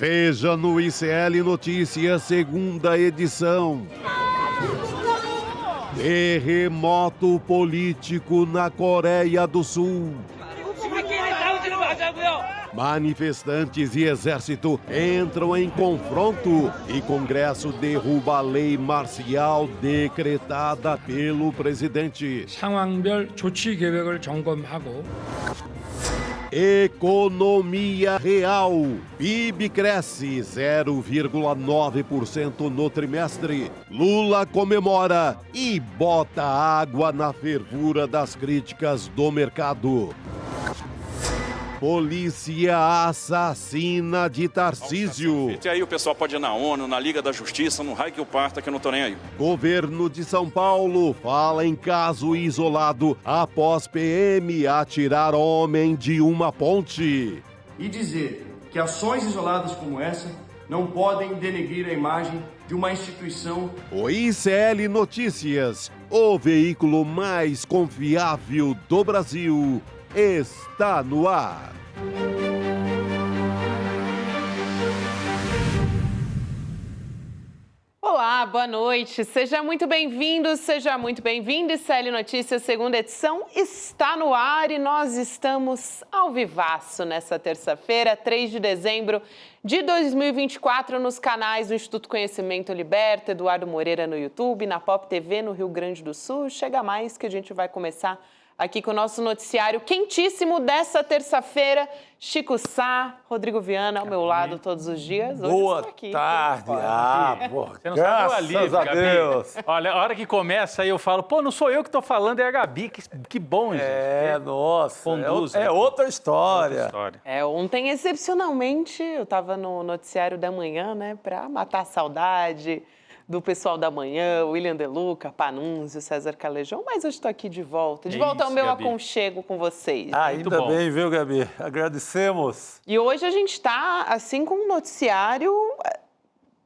Veja no ICL Notícias, segunda edição. Terremoto político na Coreia do Sul. Manifestantes e exército entram em confronto e Congresso derruba a lei marcial decretada pelo presidente. 상황별 조치 계획을 점검하고 Economia real. PIB cresce 0,9% no trimestre. Lula comemora e bota água na fervura das críticas do mercado. Polícia assassina de Tarcísio. E aí o pessoal pode ir na ONU, na Liga da Justiça, no raio que eu parta, que eu não tô nem aí. Governo de São Paulo fala em caso isolado após PM atirar homem de uma ponte. E dizer que ações isoladas como essa não podem denegrir a imagem de uma instituição. O ICL Notícias, o veículo mais confiável do Brasil, está no ar. Olá, boa noite. Seja muito bem-vindo, seja muito bem-vindo. ICL Notícias, segunda edição, está no ar e nós estamos ao vivaço nessa terça-feira, 3 de dezembro de 2024, nos canais do Instituto Conhecimento Liberta, Eduardo Moreira no YouTube, na Pop TV no Rio Grande do Sul. Chega mais que a gente vai começar aqui com o nosso noticiário quentíssimo dessa terça-feira. Chico Sá, Rodrigo Viana ao meu lado todos os dias. Hoje Boa estou aqui. tarde. Você não sabe o alívio, Graças a Gabi. Deus. Olha, a hora que começa aí eu falo, não sou eu que estou falando, é a Gabi. Que bom, gente. Nossa, Conduz, é outra história. Ontem, excepcionalmente, eu estava no noticiário da manhã, né, para matar a saudade do pessoal da manhã, William De Luca, Panunzio, César Calejão, mas hoje estou aqui de volta. De volta ao meu Gabi. aconchego com vocês. Ainda bom. bem, viu, Gabi? Agradecemos. E hoje a gente está, assim, com um noticiário,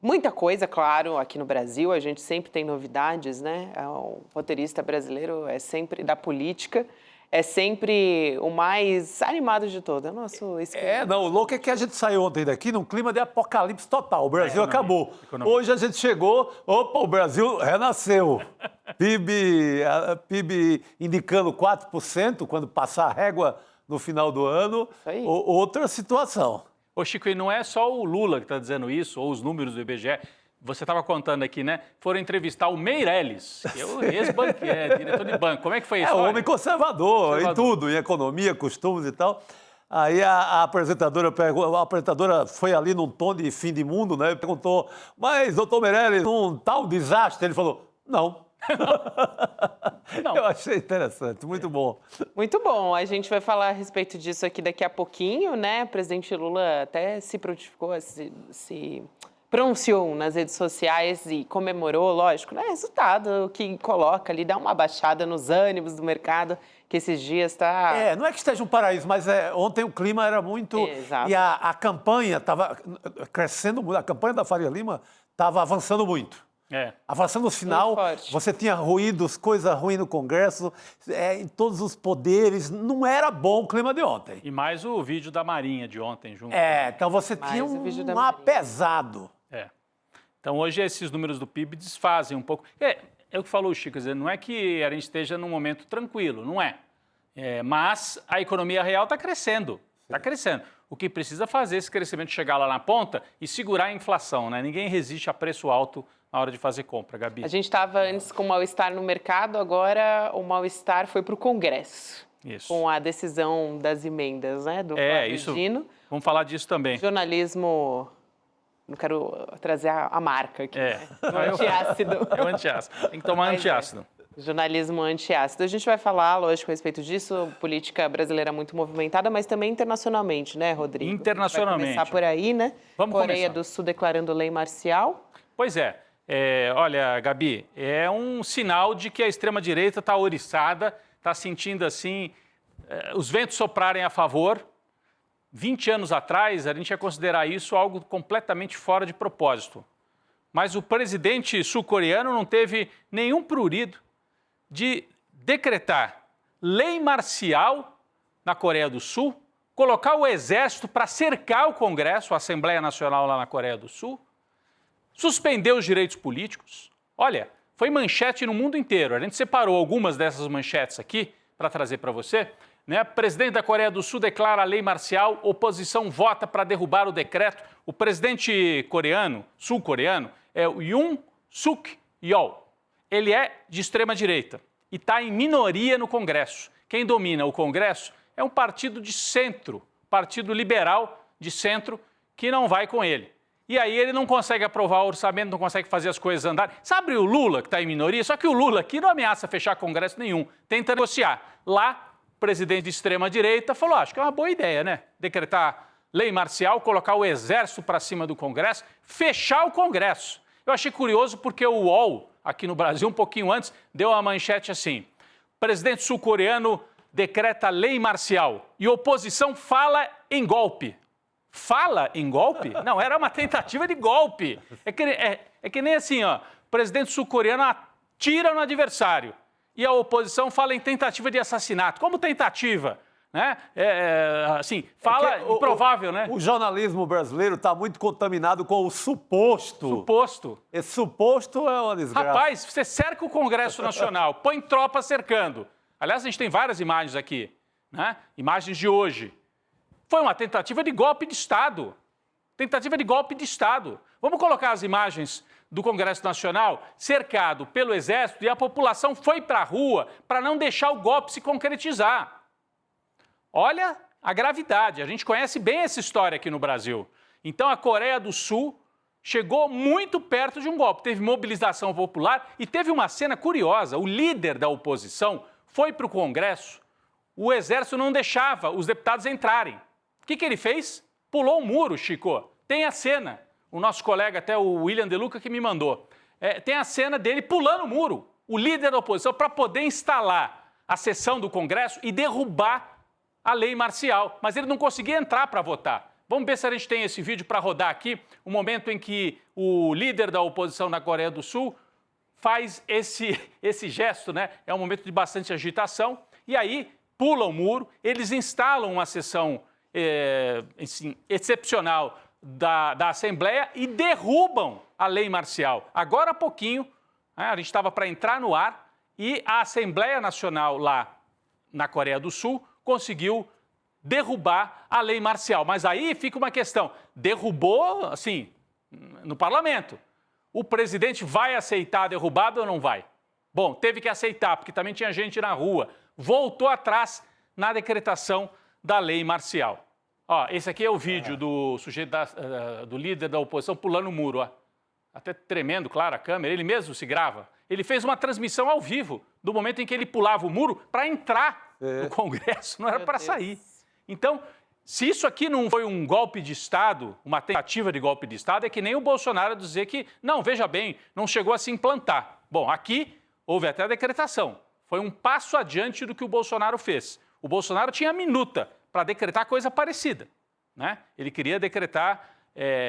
muita coisa, claro, aqui no Brasil, a gente sempre tem novidades, né? O roteirista brasileiro é sempre da política, é sempre o mais animado de todo, é o nosso esquema. O louco é que a gente saiu ontem daqui num clima de apocalipse total. O Brasil acabou. Economia. Hoje a gente chegou, o Brasil renasceu. PIB indicando 4% quando passar a régua no final do ano. Isso aí. Outra situação. Ô, Chico, e não é só o Lula que está dizendo isso, ou os números do IBGE. Você estava contando aqui, né? Foram entrevistar o Meirelles, que é o ex-banqueiro, diretor de banco. Como é que foi isso? É um homem conservador em tudo, em economia, costumes e tal. Aí a apresentadora foi ali num tom de fim de mundo, né? Perguntou, mas, doutor Meirelles, um tal desastre? Ele falou, não. Não. Eu achei interessante, muito bom. Muito bom, a gente vai falar a respeito disso aqui daqui a pouquinho, né? O presidente Lula até se prontificou, se pronunciou nas redes sociais e comemorou, lógico, né? Resultado que coloca ali, dá uma baixada nos ânimos do mercado, que esses dias está... Não é que esteja um paraíso, mas ontem o clima era muito... Exato. E a campanha estava crescendo muito, a campanha da Faria Lima estava avançando muito. Avançando no final, forte. você tinha ruídos, coisa ruim no Congresso, em todos os poderes, não era bom o clima de ontem. E mais o vídeo da Marinha de ontem junto. Então você Mais tinha o vídeo da um Marinha. pesado. Então, hoje, esses números do PIB desfazem um pouco. É o que falou o Chico, quer dizer, não é que a gente esteja num momento tranquilo, não é. Mas a economia real está crescendo, está crescendo. O que precisa fazer esse crescimento chegar lá na ponta e segurar a inflação, né? Ninguém resiste a preço alto na hora de fazer compra, Gabi. A gente estava antes com mal-estar no mercado, agora o mal-estar foi para o Congresso. Isso. Com a decisão das emendas, né, do Flávio isso. Dino. Vamos falar disso também. Jornalismo, não quero trazer a marca aqui, né? O antiácido. É o antiácido. Tem que tomar Mas antiácido. Jornalismo antiácido. A gente vai falar, lógico, a respeito disso, política brasileira muito movimentada, mas também internacionalmente, né, Rodrigo? Internacionalmente. Vai começar por aí, né? Vamos Coreia começar. do Sul declarando lei marcial. Pois é. Olha, Gabi, é um sinal de que a extrema-direita está ouriçada, está sentindo, assim, os ventos soprarem a favor. 20 anos atrás, a gente ia considerar isso algo completamente fora de propósito. Mas o presidente sul-coreano não teve nenhum prurido de decretar lei marcial na Coreia do Sul colocar o exército para cercar o Congresso, a Assembleia Nacional lá na Coreia do Sul, suspender os direitos políticos. Olha, foi manchete no mundo inteiro. A gente separou algumas dessas manchetes aqui para trazer para você. Né? Presidente da Coreia do Sul declara a lei marcial, oposição vota para derrubar o decreto. O presidente sul-coreano, é o Yoon Suk-yeol. Ele é de extrema-direita e está em minoria no Congresso. Quem domina o Congresso é um partido de centro, partido liberal de centro, que não vai com ele. E aí ele não consegue aprovar o orçamento, não consegue fazer as coisas andarem. Sabe o Lula, que está em minoria? Só que o Lula aqui não ameaça fechar Congresso nenhum, tenta negociar. Lá, o presidente de extrema-direita falou, acho que é uma boa ideia, né? Decretar lei marcial, colocar o exército para cima do Congresso, fechar o Congresso. Eu achei curioso porque o UOL, aqui no Brasil, um pouquinho antes, deu uma manchete assim, presidente sul-coreano decreta lei marcial e oposição fala em golpe. Fala em golpe? Não, era uma tentativa de golpe. É que nem assim, ó, o presidente sul-coreano atira no adversário e a oposição fala em tentativa de assassinato. Como tentativa? Né? Assim, fala improvável, né? O jornalismo brasileiro está muito contaminado com o suposto. Suposto. Esse suposto é uma desgraça. Rapaz, você cerca o Congresso Nacional, põe tropas cercando. Aliás, a gente tem várias imagens aqui, né? Imagens de hoje. Foi uma tentativa de golpe de Estado. Tentativa de golpe de Estado. Vamos colocar as imagens do Congresso Nacional cercado pelo Exército e a população foi para a rua para não deixar o golpe se concretizar. Olha a gravidade. A gente conhece bem essa história aqui no Brasil. Então, a Coreia do Sul chegou muito perto de um golpe. Teve mobilização popular e teve uma cena curiosa. O líder da oposição foi para o Congresso, o Exército não deixava os deputados entrarem. O que ele fez? Pulou o muro, Chico. Tem a cena, o nosso colega, até o William De Luca, que me mandou. Tem a cena dele pulando o muro, o líder da oposição, para poder instalar a sessão do Congresso e derrubar a lei marcial. Mas ele não conseguia entrar para votar. Vamos ver se a gente tem esse vídeo para rodar aqui, o momento em que o líder da oposição na Coreia do Sul faz esse gesto, né? É um momento de bastante agitação. E aí, pula o muro, eles instalam uma sessão excepcional da Assembleia e derrubam a lei marcial. Agora há pouquinho, né, a gente estava para entrar no ar e a Assembleia Nacional lá na Coreia do Sul conseguiu derrubar a lei marcial. Mas aí fica uma questão, derrubou, assim, no parlamento. O presidente vai aceitar a derrubada ou não vai? Bom, teve que aceitar, porque também tinha gente na rua. Voltou atrás na decretação da lei marcial. Ó, esse aqui é o vídeo do sujeito, do líder da oposição pulando o muro. Ó. Até tremendo, claro, a câmera. Ele mesmo se grava. Ele fez uma transmissão ao vivo do momento em que ele pulava o muro para entrar no Congresso, não era para sair. Então, se isso aqui não foi um golpe de Estado, uma tentativa de golpe de Estado, é que nem o Bolsonaro dizer que, não, veja bem, não chegou a se implantar. Bom, aqui houve até a decretação. Foi um passo adiante do que o Bolsonaro fez. O Bolsonaro tinha minuta para decretar coisa parecida, né? Ele queria decretar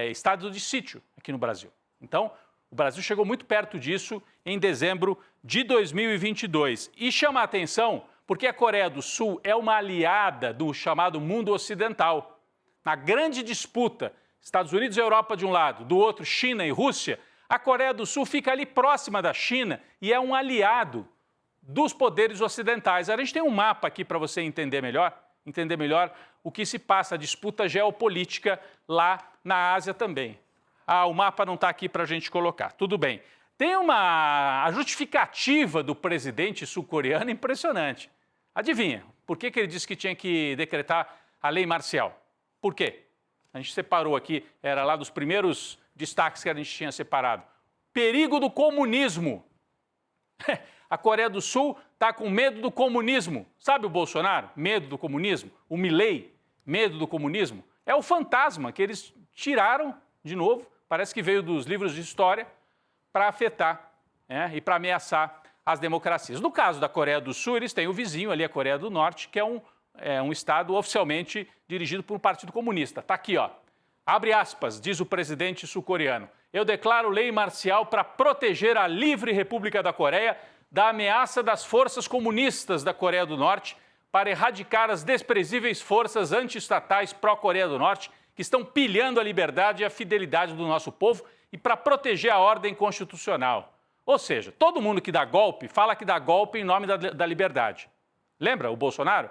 estado de sítio aqui no Brasil. Então, o Brasil chegou muito perto disso em dezembro de 2022. E chama a atenção porque a Coreia do Sul é uma aliada do chamado mundo ocidental. Na grande disputa, Estados Unidos e Europa de um lado, do outro China e Rússia, a Coreia do Sul fica ali próxima da China e é um aliado dos poderes ocidentais. A gente tem um mapa aqui para você entender melhor o que se passa, a disputa geopolítica lá na Ásia também. O mapa não está aqui para a gente colocar. Tudo bem. Tem a justificativa do presidente sul-coreano impressionante. Adivinha, por que ele disse que tinha que decretar a lei marcial? Por quê? A gente separou aqui, era lá dos primeiros destaques que a gente tinha separado. Perigo do comunismo. A Coreia do Sul está com medo do comunismo. Sabe o Bolsonaro? Medo do comunismo. O Milei, medo do comunismo. É o fantasma que eles tiraram, de novo, parece que veio dos livros de história, para afetar e para ameaçar as democracias. No caso da Coreia do Sul, eles têm o vizinho ali, a Coreia do Norte, que é um estado oficialmente dirigido por um partido comunista. Está aqui, ó. Abre aspas, diz o presidente sul-coreano. Eu declaro lei marcial para proteger a livre República da Coreia da ameaça das forças comunistas da Coreia do Norte, para erradicar as desprezíveis forças anti-estatais pró-Coreia do Norte que estão pilhando a liberdade e a fidelidade do nosso povo e para proteger a ordem constitucional. Ou seja, todo mundo que dá golpe fala que dá golpe em nome da liberdade. Lembra o Bolsonaro?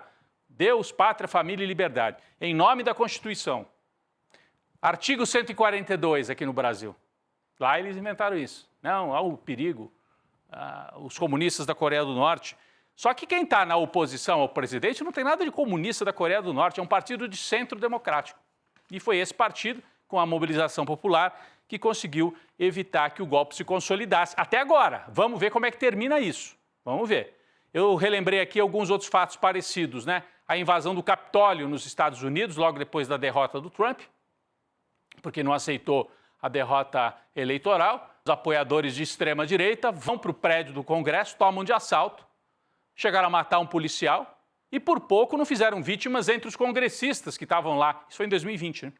Deus, pátria, família e liberdade. Em nome da Constituição. Artigo 142 aqui no Brasil. Lá eles inventaram isso. Não, há o perigo. Os comunistas da Coreia do Norte. Só que quem está na oposição ao presidente não tem nada de comunista da Coreia do Norte. É um partido de centro democrático. E foi esse partido, com a mobilização popular, que conseguiu evitar que o golpe se consolidasse. Até agora. Vamos ver como é que termina isso. Vamos ver. Eu relembrei aqui alguns outros fatos parecidos, né? A invasão do Capitólio nos Estados Unidos, logo depois da derrota do Trump, porque não aceitou a derrota eleitoral. Os apoiadores de extrema-direita vão para o prédio do Congresso, tomam de assalto, chegaram a matar um policial e, por pouco, não fizeram vítimas entre os congressistas que estavam lá. Isso foi em 2020, né?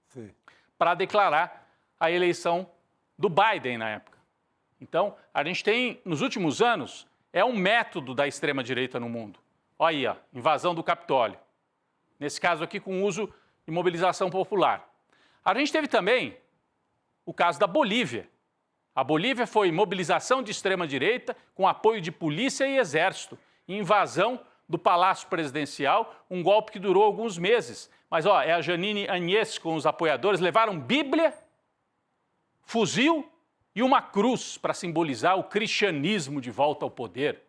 Sim. Para declarar a eleição do Biden na época. Então, a gente tem, nos últimos anos, é um método da extrema-direita no mundo. Olha aí, ó, invasão do Capitólio. Nesse caso aqui, com uso de mobilização popular. A gente teve também o caso da Bolívia. A Bolívia foi mobilização de extrema-direita com apoio de polícia e exército. Invasão do Palácio Presidencial, um golpe que durou alguns meses. Mas, ó, é a Janine Áñez com os apoiadores, levaram Bíblia, fuzil e uma cruz para simbolizar o cristianismo de volta ao poder.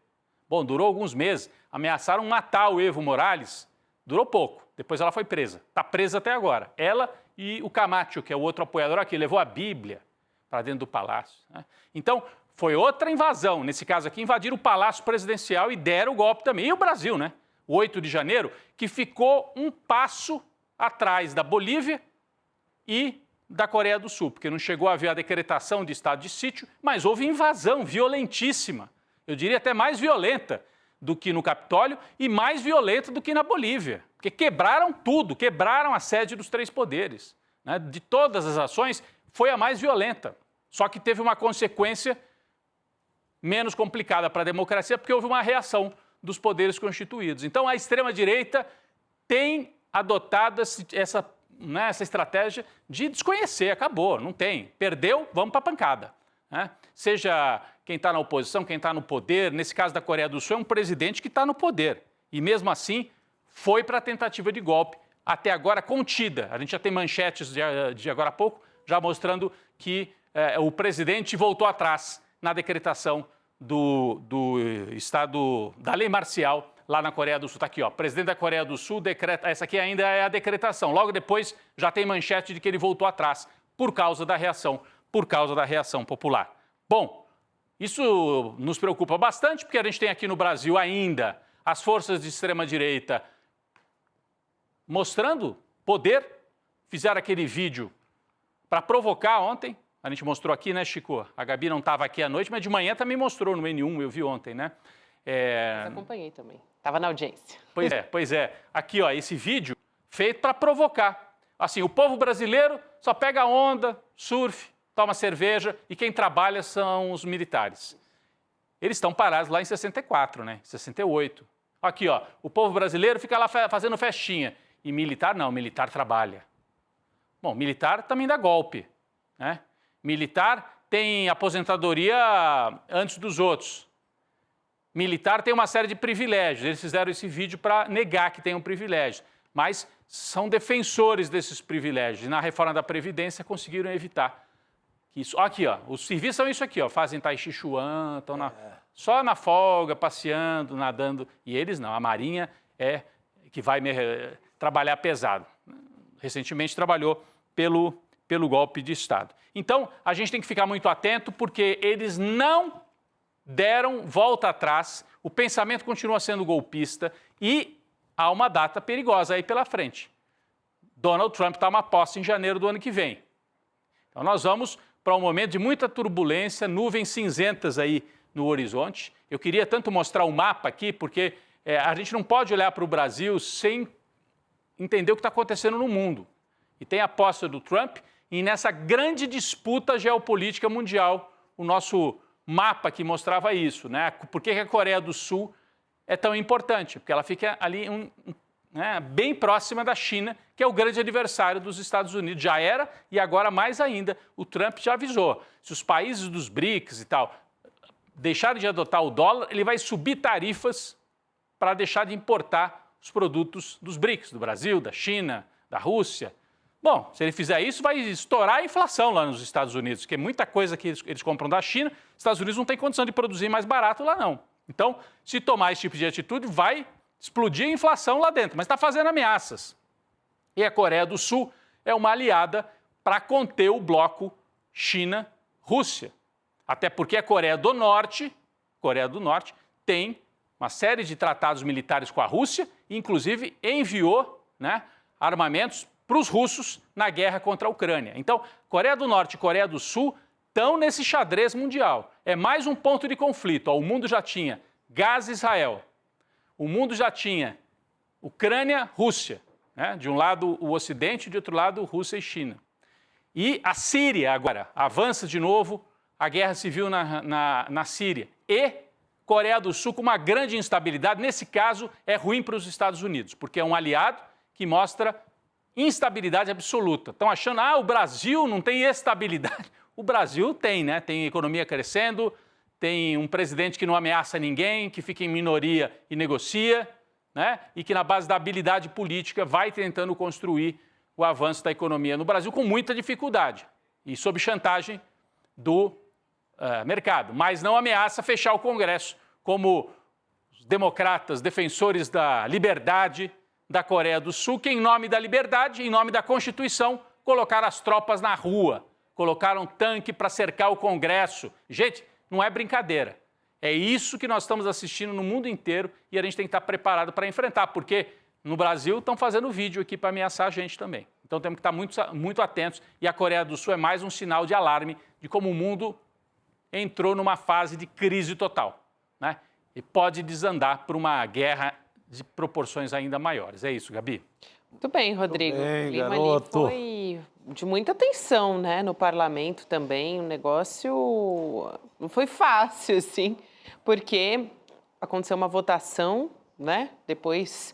Bom, durou alguns meses. Ameaçaram matar o Evo Morales. Durou pouco. Depois ela foi presa. Está presa até agora. Ela e o Camacho, que é o outro apoiador aqui, levou a Bíblia para dentro do palácio, né? Então, foi outra invasão. Nesse caso aqui, invadiram o Palácio Presidencial e deram o golpe também. E o Brasil, né? O 8 de janeiro, que ficou um passo atrás da Bolívia e da Coreia do Sul, porque não chegou a haver a decretação de estado de sítio, mas houve invasão violentíssima. Eu diria até mais violenta do que no Capitólio e mais violenta do que na Bolívia, porque quebraram tudo, quebraram a sede dos três poderes, né? De todas as ações, foi a mais violenta, só que teve uma consequência menos complicada para a democracia, porque houve uma reação dos poderes constituídos. Então, a extrema-direita tem adotado essa estratégia de desconhecer, acabou, não tem. Perdeu, vamos para a pancada, né? Seja quem está na oposição, quem está no poder, nesse caso da Coreia do Sul, é um presidente que está no poder. E mesmo assim, foi para a tentativa de golpe, até agora contida. A gente já tem manchetes de agora a pouco, já mostrando que o presidente voltou atrás na decretação do estado da lei marcial lá na Coreia do Sul. Está aqui, ó, presidente da Coreia do Sul decreta, essa aqui ainda é a decretação. Logo depois já tem manchete de que ele voltou atrás por causa da reação popular. Bom, isso nos preocupa bastante, porque a gente tem aqui no Brasil ainda as forças de extrema-direita mostrando poder. Fizeram aquele vídeo para provocar ontem. A gente mostrou aqui, né, Chico? A Gabi não estava aqui à noite, mas de manhã também mostrou no N1, eu vi ontem, né? Eu acompanhei também, estava na audiência. Pois é. Aqui, ó, esse vídeo feito para provocar. Assim, o povo brasileiro só pega onda, surf, toma cerveja e quem trabalha são os militares. Eles estão parados lá em 64, né? 68. Aqui, ó, o povo brasileiro fica lá fazendo festinha. E militar não, militar trabalha. Bom, militar também dá golpe, né? Militar tem aposentadoria antes dos outros. Militar tem uma série de privilégios. Eles fizeram esse vídeo para negar que tem um privilégio. Mas são defensores desses privilégios. E na reforma da Previdência conseguiram evitar isso. Aqui, ó, os serviços são isso aqui, ó, fazem Tai Chi Chuan, estão só na folga, passeando, nadando. E eles não, a Marinha é que vai trabalhar pesado. Recentemente trabalhou pelo golpe de Estado. Então, a gente tem que ficar muito atento, porque eles não deram volta atrás, o pensamento continua sendo golpista e há uma data perigosa aí pela frente. Donald Trump toma posse em janeiro do ano que vem. Então, nós vamos para um momento de muita turbulência, nuvens cinzentas aí no horizonte. Eu queria tanto mostrar o mapa aqui, porque a gente não pode olhar para o Brasil sem entender o que está acontecendo no mundo. E tem a posse do Trump, e nessa grande disputa geopolítica mundial, o nosso mapa que mostrava isso, né? Por que a Coreia do Sul é tão importante, porque ela fica ali bem próxima da China, que é o grande adversário dos Estados Unidos. Já era e agora mais ainda. O Trump já avisou. Se os países dos BRICS e tal deixarem de adotar o dólar, ele vai subir tarifas para deixar de importar os produtos dos BRICS, do Brasil, da China, da Rússia. Bom, se ele fizer isso, vai estourar a inflação lá nos Estados Unidos, porque muita coisa que eles compram da China, os Estados Unidos não tem condição de produzir mais barato lá, não. Então, se tomar esse tipo de atitude, vai explodir a inflação lá dentro, mas está fazendo ameaças. E a Coreia do Sul é uma aliada para conter o bloco China-Rússia. Até porque a Coreia do Norte tem uma série de tratados militares com a Rússia, e inclusive enviou armamentos para os russos na guerra contra a Ucrânia. Então, Coreia do Norte e Coreia do Sul estão nesse xadrez mundial. É mais um ponto de conflito. O mundo já tinha Gaza e Israel. O mundo já tinha Ucrânia, Rússia. De um lado o Ocidente, de outro lado Rússia e China. E a Síria agora avança de novo a guerra civil na Síria. E Coreia do Sul com uma grande instabilidade. Nesse caso, é ruim para os Estados Unidos, porque é um aliado que mostra instabilidade absoluta. Estão achando, o Brasil não tem estabilidade. O Brasil tem, Tem economia crescendo, tem um presidente que não ameaça ninguém, que fica em minoria e negocia, E que na base da habilidade política vai tentando construir o avanço da economia no Brasil com muita dificuldade e sob chantagem do mercado. Mas não ameaça fechar o Congresso, como os democratas defensores da liberdade da Coreia do Sul, que em nome da liberdade, em nome da Constituição, colocaram as tropas na rua, colocaram tanque para cercar o Congresso. Gente, não é brincadeira. É isso que nós estamos assistindo no mundo inteiro e a gente tem que estar preparado para enfrentar, porque no Brasil estão fazendo vídeo aqui para ameaçar a gente também. Então temos que estar muito atentos e a Coreia do Sul é mais um sinal de alarme de como o mundo entrou numa fase de crise total, E pode desandar por uma guerra de proporções ainda maiores. É isso, Gabi. Muito bem, Rodrigo. Bem, o clima garoto. ali foi de muita tensão, no parlamento também. O negócio não foi fácil, assim, porque aconteceu uma votação, Depois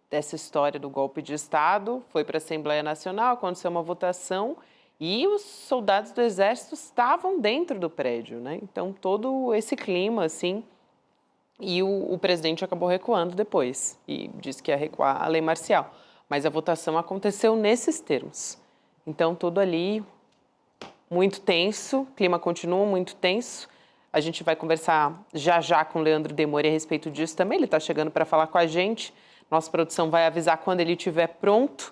dessa história do golpe de Estado, foi para a Assembleia Nacional, aconteceu uma votação e os soldados do Exército estavam dentro do prédio, Então, todo esse clima, assim, e o presidente acabou recuando depois e disse que ia recuar a lei marcial. Mas a votação aconteceu nesses termos. Então, tudo ali muito tenso, o clima continua muito tenso. A gente vai conversar já com o Leandro Demore a respeito disso também. Ele está chegando para falar com a gente. Nossa produção vai avisar quando ele estiver pronto.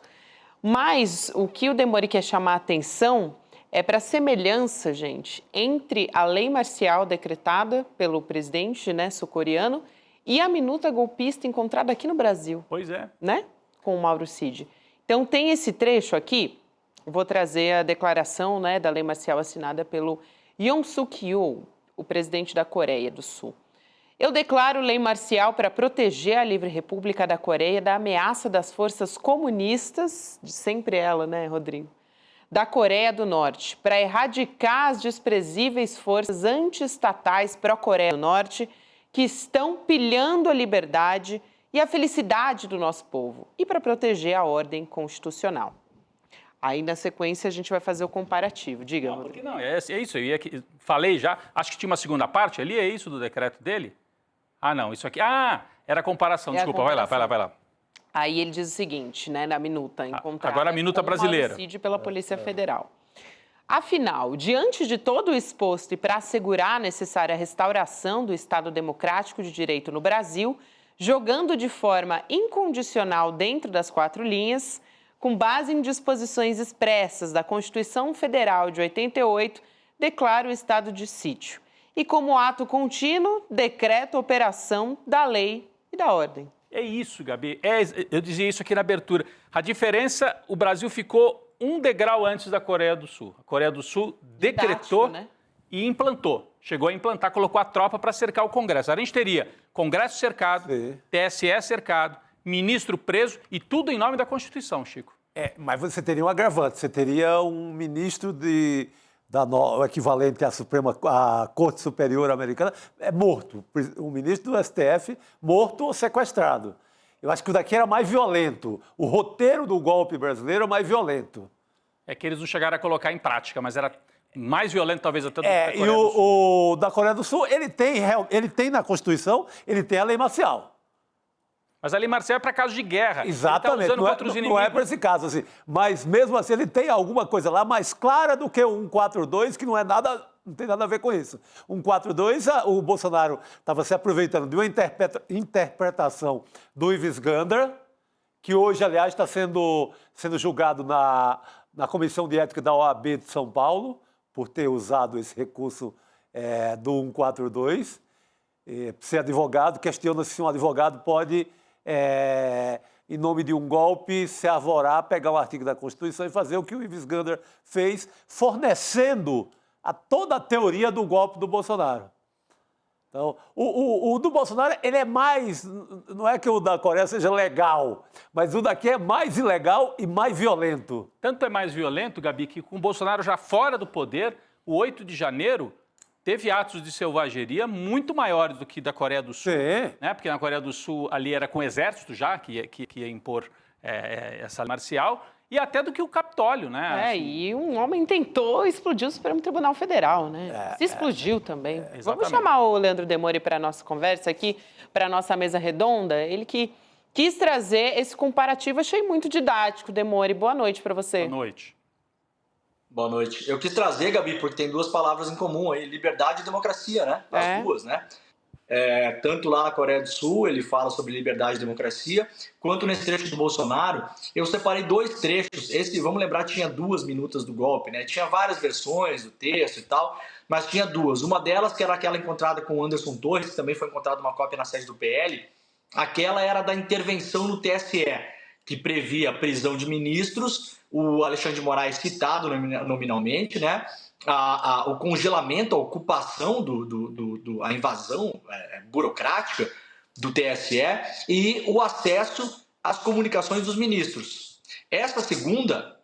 Mas o que o Demore quer chamar a atenção é para a semelhança, gente, entre a lei marcial decretada pelo presidente sul-coreano e a minuta golpista encontrada aqui no Brasil. Pois é. Com o Mauro Cid. Então, tem esse trecho aqui, vou trazer a declaração da lei marcial assinada pelo Yoon Suk-yeol, o presidente da Coreia do Sul. Eu declaro lei marcial para proteger a livre república da Coreia da ameaça das forças comunistas, de sempre ela, Rodrigo? Da Coreia do Norte, para erradicar as desprezíveis forças anti-estatais pró-Coreia do Norte que estão pilhando a liberdade e a felicidade do nosso povo e para proteger a ordem constitucional. Aí, na sequência, a gente vai fazer o comparativo. Diga, Não, porque não, é isso. Falei já, acho que tinha uma segunda parte ali, é isso do decreto dele? Não, isso aqui. Era a comparação, desculpa, vai lá. Aí ele diz o seguinte, na minuta encontrada. Agora a minuta brasileira. Homicídio pela Polícia Federal. Afinal, diante de todo o exposto e para assegurar a necessária restauração do Estado Democrático de Direito no Brasil, jogando de forma incondicional dentro das 4 linhas, com base em disposições expressas da Constituição Federal de 88, declara o estado de sítio. E como ato contínuo, decreta a operação da lei e da ordem. É isso, Gabi. Eu dizia isso aqui na abertura. A diferença, o Brasil ficou um degrau antes da Coreia do Sul. A Coreia do Sul decretou e implantou. Chegou a implantar, colocou a tropa para cercar o Congresso. A gente teria Congresso cercado, TSE cercado, ministro preso e tudo em nome da Constituição, Chico. Mas você teria um agravante. Você teria um ministro o equivalente à Corte Superior Americana, é morto. O ministro do STF morto ou sequestrado. Eu acho que o daqui era mais violento. O roteiro do golpe brasileiro é mais violento. É que eles não chegaram a colocar em prática, mas era mais violento talvez até do que a Coreia e do Sul. o da Coreia do Sul, ele tem na Constituição, ele tem a lei marcial. Mas a lei marcial é para casos de guerra. Exatamente, Ele tá usando contra os inimigos. não é para esse caso, assim. Mas mesmo assim ele tem alguma coisa lá mais clara do que o 142, que não tem nada a ver com isso. 142, o Bolsonaro estava se aproveitando de uma interpretação do Ives Gandar, que hoje, aliás, está sendo julgado na Comissão de Ética da OAB de São Paulo, por ter usado esse recurso do 142. Ser advogado, questiona-se se um advogado pode, em nome de um golpe, se arvorar, pegar um artigo da Constituição e fazer o que o Ives Gandar fez, fornecendo toda a teoria do golpe do Bolsonaro. Então, o do Bolsonaro, ele é mais... Não é que o da Coreia seja legal, mas o daqui é mais ilegal e mais violento. Tanto é mais violento, Gabi, que com o Bolsonaro já fora do poder, o 8 de janeiro teve atos de selvageria muito maiores do que da Coreia do Sul. Sim. Né? Porque na Coreia do Sul ali era com o exército já, que ia impor essa lei marcial, e até do que o Capitólio, né? E um homem tentou explodir o Supremo Tribunal Federal, né? Se explodiu também. Vamos chamar o Leandro Demori para a nossa conversa aqui, para a nossa mesa redonda. Ele que quis trazer esse comparativo, achei muito didático. Demori, boa noite para você. Boa noite. Boa noite. Eu quis trazer, Gabi, porque tem duas palavras em comum aí, liberdade e democracia, né? As duas, né? Tanto lá na Coreia do Sul, ele fala sobre liberdade e democracia, quanto nesse trecho do Bolsonaro, eu separei dois trechos. Esse, vamos lembrar, tinha 2 minutas do golpe, né? Tinha várias versões do texto e tal, mas tinha duas. Uma delas, que era aquela encontrada com o Anderson Torres, que também foi encontrada uma cópia na sede do PL, aquela era da intervenção no TSE, que previa a prisão de ministros, o Alexandre de Moraes citado nominalmente, né? O congelamento, a ocupação, a invasão burocrática do TSE e o acesso às comunicações dos ministros. Essa segunda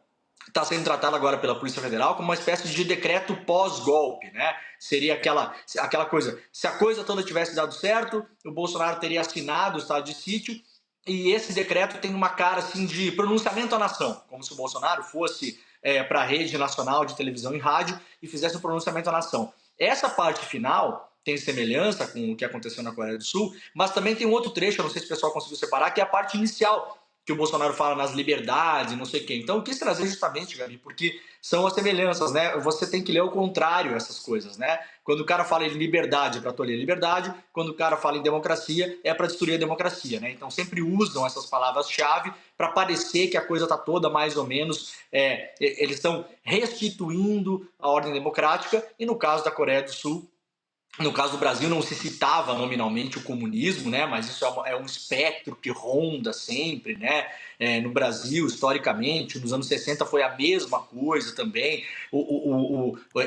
está sendo tratada agora pela Polícia Federal como uma espécie de decreto pós-golpe, né? Seria aquela coisa, se a coisa toda tivesse dado certo, o Bolsonaro teria assinado o estado de sítio, e esse decreto tem uma cara assim de pronunciamento à nação, como se o Bolsonaro fosse para a rede nacional de televisão e rádio e fizesse um pronunciamento à nação. Essa parte final tem semelhança com o que aconteceu na Coreia do Sul, mas também tem um outro trecho, eu não sei se o pessoal conseguiu separar, que é a parte inicial, que o Bolsonaro fala nas liberdades, não sei o quê. Então eu quis trazer justamente, Gabi, porque são as semelhanças, né? Você tem que ler ao contrário essas coisas, né? Quando o cara fala em liberdade é para tolir a liberdade, quando o cara fala em democracia é para destruir a democracia, né? Então sempre usam essas palavras-chave para parecer que a coisa está toda mais ou menos... eles estão restituindo a ordem democrática, e no caso da Coreia do Sul, no caso do Brasil, não se citava nominalmente o comunismo, né? Mas isso é um espectro que ronda sempre, né? No Brasil, historicamente, nos anos 60 foi a mesma coisa também.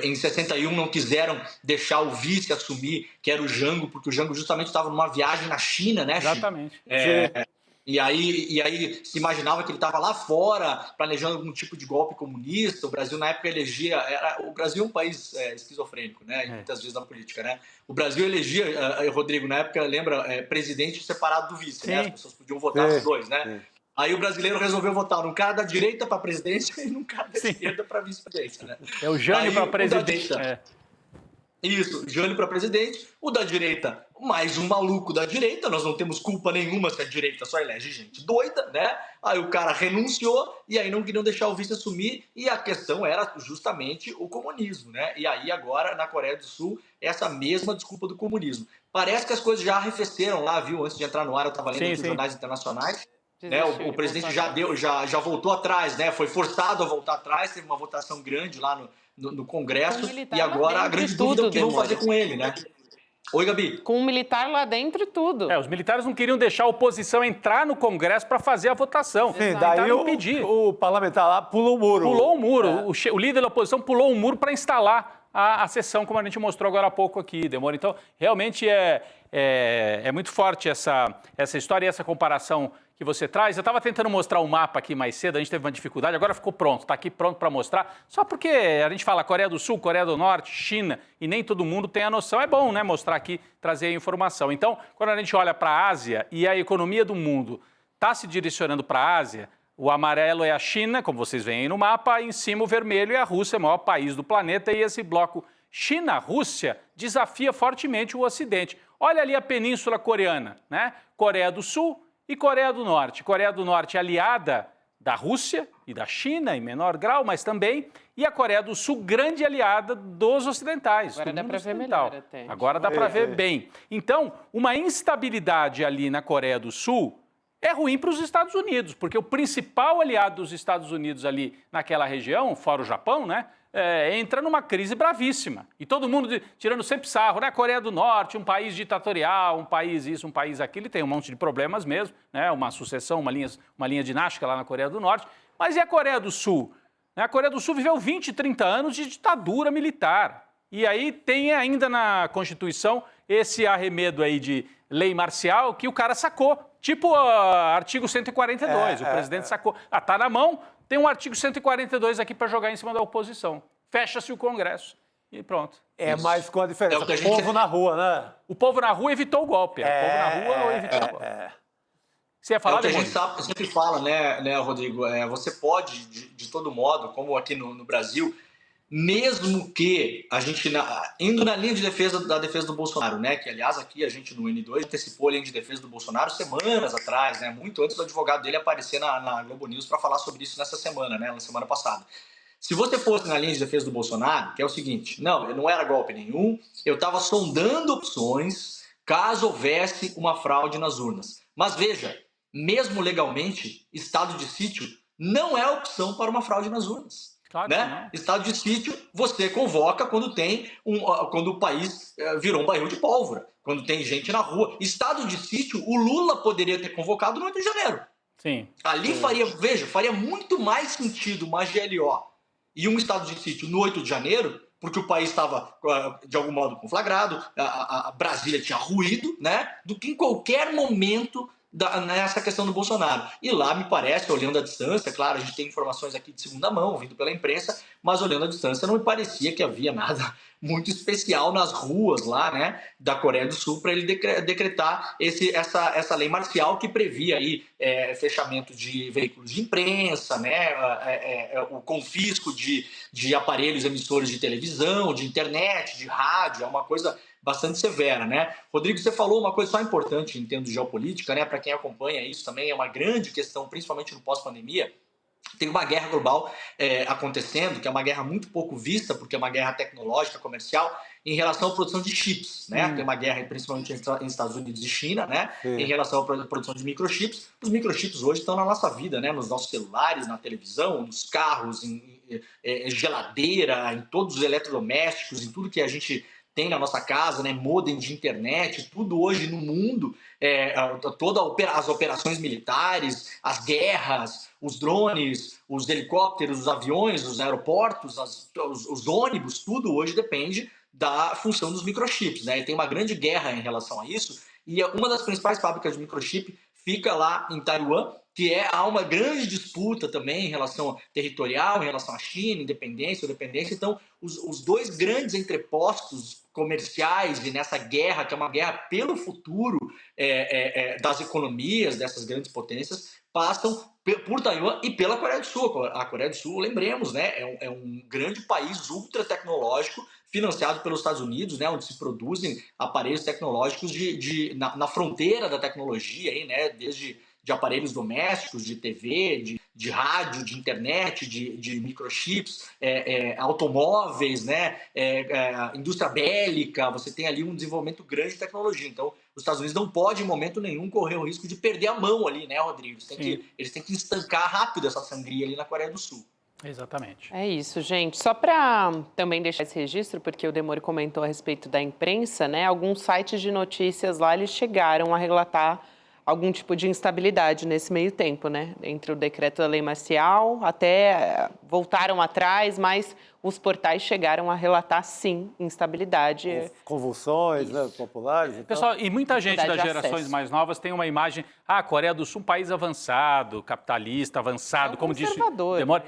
Em 61 não quiseram deixar o vice assumir, que era o Jango, porque o Jango justamente estava numa viagem na China, né? Exatamente. E aí se imaginava que ele estava lá fora planejando algum tipo de golpe comunista. O Brasil na época elegia... o Brasil é um país esquizofrênico, né? Muitas vezes na política, né? O Brasil elegia, Rodrigo, na época, lembra, presidente separado do vice, né? As pessoas podiam votar os dois, né? Aí o brasileiro resolveu votar num cara da direita para presidência e num cara da esquerda para vice-presidência, né? É o Jânio para presidente. Isso, Jânio para presidente. O da direita, mais um maluco da direita. Nós não temos culpa nenhuma se a direita só elege gente doida, né? Aí o cara renunciou e aí não queriam deixar o vice assumir. E a questão era justamente o comunismo, né? E aí agora, na Coreia do Sul, essa mesma desculpa do comunismo. Parece que as coisas já arrefeceram lá, viu? Antes de entrar no ar, eu estava lendo os jornais internacionais. Né? O presidente já voltou atrás, né? Foi forçado a voltar atrás, teve uma votação grande lá no Congresso, e agora a grande dúvida é o que vão fazer com ele, né? Oi, Gabi. Com um militar lá dentro e tudo. Os militares não queriam deixar a oposição entrar no Congresso para fazer a votação. Sim, daí o parlamentar lá pulou o muro. Pulou o muro. O líder da oposição pulou o muro para instalar a sessão, como a gente mostrou agora há pouco aqui, Demora. Então, realmente é muito forte essa história e essa comparação que você traz. Eu estava tentando mostrar o mapa aqui mais cedo, a gente teve uma dificuldade, agora ficou pronto, está aqui pronto para mostrar. Só porque a gente fala Coreia do Sul, Coreia do Norte, China, e nem todo mundo tem a noção. É bom, né, mostrar aqui, trazer a informação. Então, quando a gente olha para a Ásia e a economia do mundo está se direcionando para a Ásia, o amarelo é a China, como vocês veem aí no mapa, e em cima o vermelho é a Rússia, o maior país do planeta, e esse bloco China-Rússia desafia fortemente o Ocidente. Olha ali a Península Coreana, né? Coreia do Sul e Coreia do Norte. Coreia do Norte aliada da Rússia e da China, em menor grau, mas também, e a Coreia do Sul, grande aliada dos ocidentais. Agora dá para ver melhor até. Agora dá para ver bem. Então, uma instabilidade ali na Coreia do Sul é ruim para os Estados Unidos, porque o principal aliado dos Estados Unidos ali naquela região, fora o Japão, né, entra numa crise bravíssima. E todo mundo tirando sempre sarro, né? Coreia do Norte, um país ditatorial, um país isso, um país aquilo, e tem um monte de problemas mesmo, né? Uma sucessão, uma linha dinástica lá na Coreia do Norte. Mas e a Coreia do Sul? A Coreia do Sul viveu 20, 30 anos de ditadura militar. E aí tem ainda na Constituição esse arremedo aí de lei marcial que o cara sacou. Tipo o artigo 142, o presidente sacou. Tá na mão, tem um artigo 142 aqui para jogar em cima da oposição. Fecha-se o Congresso e pronto. Mas com a diferença, o povo na rua, né? O povo na rua evitou o golpe. O povo na rua evitou o golpe. Você ia falar, o que a gente sempre fala, né, Rodrigo? Você pode, de todo modo, como aqui no Brasil, mesmo que a gente, indo na linha de defesa do Bolsonaro, né, que aliás aqui a gente no N2 antecipou a linha de defesa do Bolsonaro semanas atrás, né, muito antes do advogado dele aparecer na Globo News para falar sobre isso nessa semana, né, na semana passada. Se você fosse na linha de defesa do Bolsonaro, que é o seguinte, não era golpe nenhum, eu estava sondando opções caso houvesse uma fraude nas urnas. Mas veja, mesmo legalmente, estado de sítio não é opção para uma fraude nas urnas. Claro, né? Estado de sítio você convoca quando o país virou um barril de pólvora, quando tem gente na rua. Estado de sítio, o Lula poderia ter convocado no 8 de janeiro. Sim. Ali faria muito mais sentido uma GLO e um estado de sítio no 8 de janeiro, porque o país estava, de algum modo, conflagrado, a Brasília tinha ruído, né? Do que em qualquer momento nessa questão do Bolsonaro. E lá, me parece, olhando à distância, claro, a gente tem informações aqui de segunda mão, vindo pela imprensa, mas olhando à distância não me parecia que havia nada muito especial nas ruas lá, né, da Coreia do Sul para ele decretar essa lei marcial que previa aí fechamento de veículos de imprensa, né, o confisco de aparelhos emissores de televisão, de internet, de rádio, é uma coisa bastante severa, né? Rodrigo, você falou uma coisa só importante em termos de geopolítica, né? Para quem acompanha isso também é uma grande questão, principalmente no pós-pandemia. Tem uma guerra global acontecendo, que é uma guerra muito pouco vista, porque é uma guerra tecnológica, comercial, em relação à produção de chips, né? Tem uma guerra principalmente em Estados Unidos e China, né? Em relação à produção de microchips. Os microchips hoje estão na nossa vida, né? Nos nossos celulares, na televisão, nos carros, em geladeira, em todos os eletrodomésticos, em tudo que a gente tem na nossa casa, né, modem de internet, tudo hoje no mundo, todas as operações militares, as guerras, os drones, os helicópteros, os aviões, os aeroportos, os ônibus, tudo hoje depende da função dos microchips, né? E tem uma grande guerra em relação a isso, e uma das principais fábricas de microchip fica lá em Taiwan, que há uma grande disputa também em relação territorial, em relação à China, independência ou dependência. Então, os dois grandes entrepostos comerciais e nessa guerra, que é uma guerra pelo futuro das economias dessas grandes potências, passam por Taiwan e pela Coreia do Sul. A Coreia do Sul, lembremos, né, é um grande país ultra tecnológico financiado pelos Estados Unidos, né, onde se produzem aparelhos tecnológicos na fronteira da tecnologia, aí, né, desde de aparelhos domésticos, de TV, de rádio, de internet, de microchips, automóveis, né, indústria bélica. Você tem ali um desenvolvimento grande de tecnologia. Então, os Estados Unidos não podem, em momento nenhum, correr o risco de perder a mão ali, né, Rodrigo? Eles têm que estancar rápido essa sangria ali na Coreia do Sul. Exatamente. É isso, gente. Só para também deixar esse registro, porque o Demore comentou a respeito da imprensa, né? Alguns sites de notícias lá, eles chegaram a relatar algum tipo de instabilidade nesse meio tempo, né? Entre o decreto da lei marcial, até voltaram atrás, mas os portais chegaram a relatar, sim, instabilidade. Convulsões, né, populares. Pessoal, e muita gente das gerações acesso. mais novas tem uma imagem, a Coreia do Sul, um país avançado, capitalista, avançado, como disse... Demora.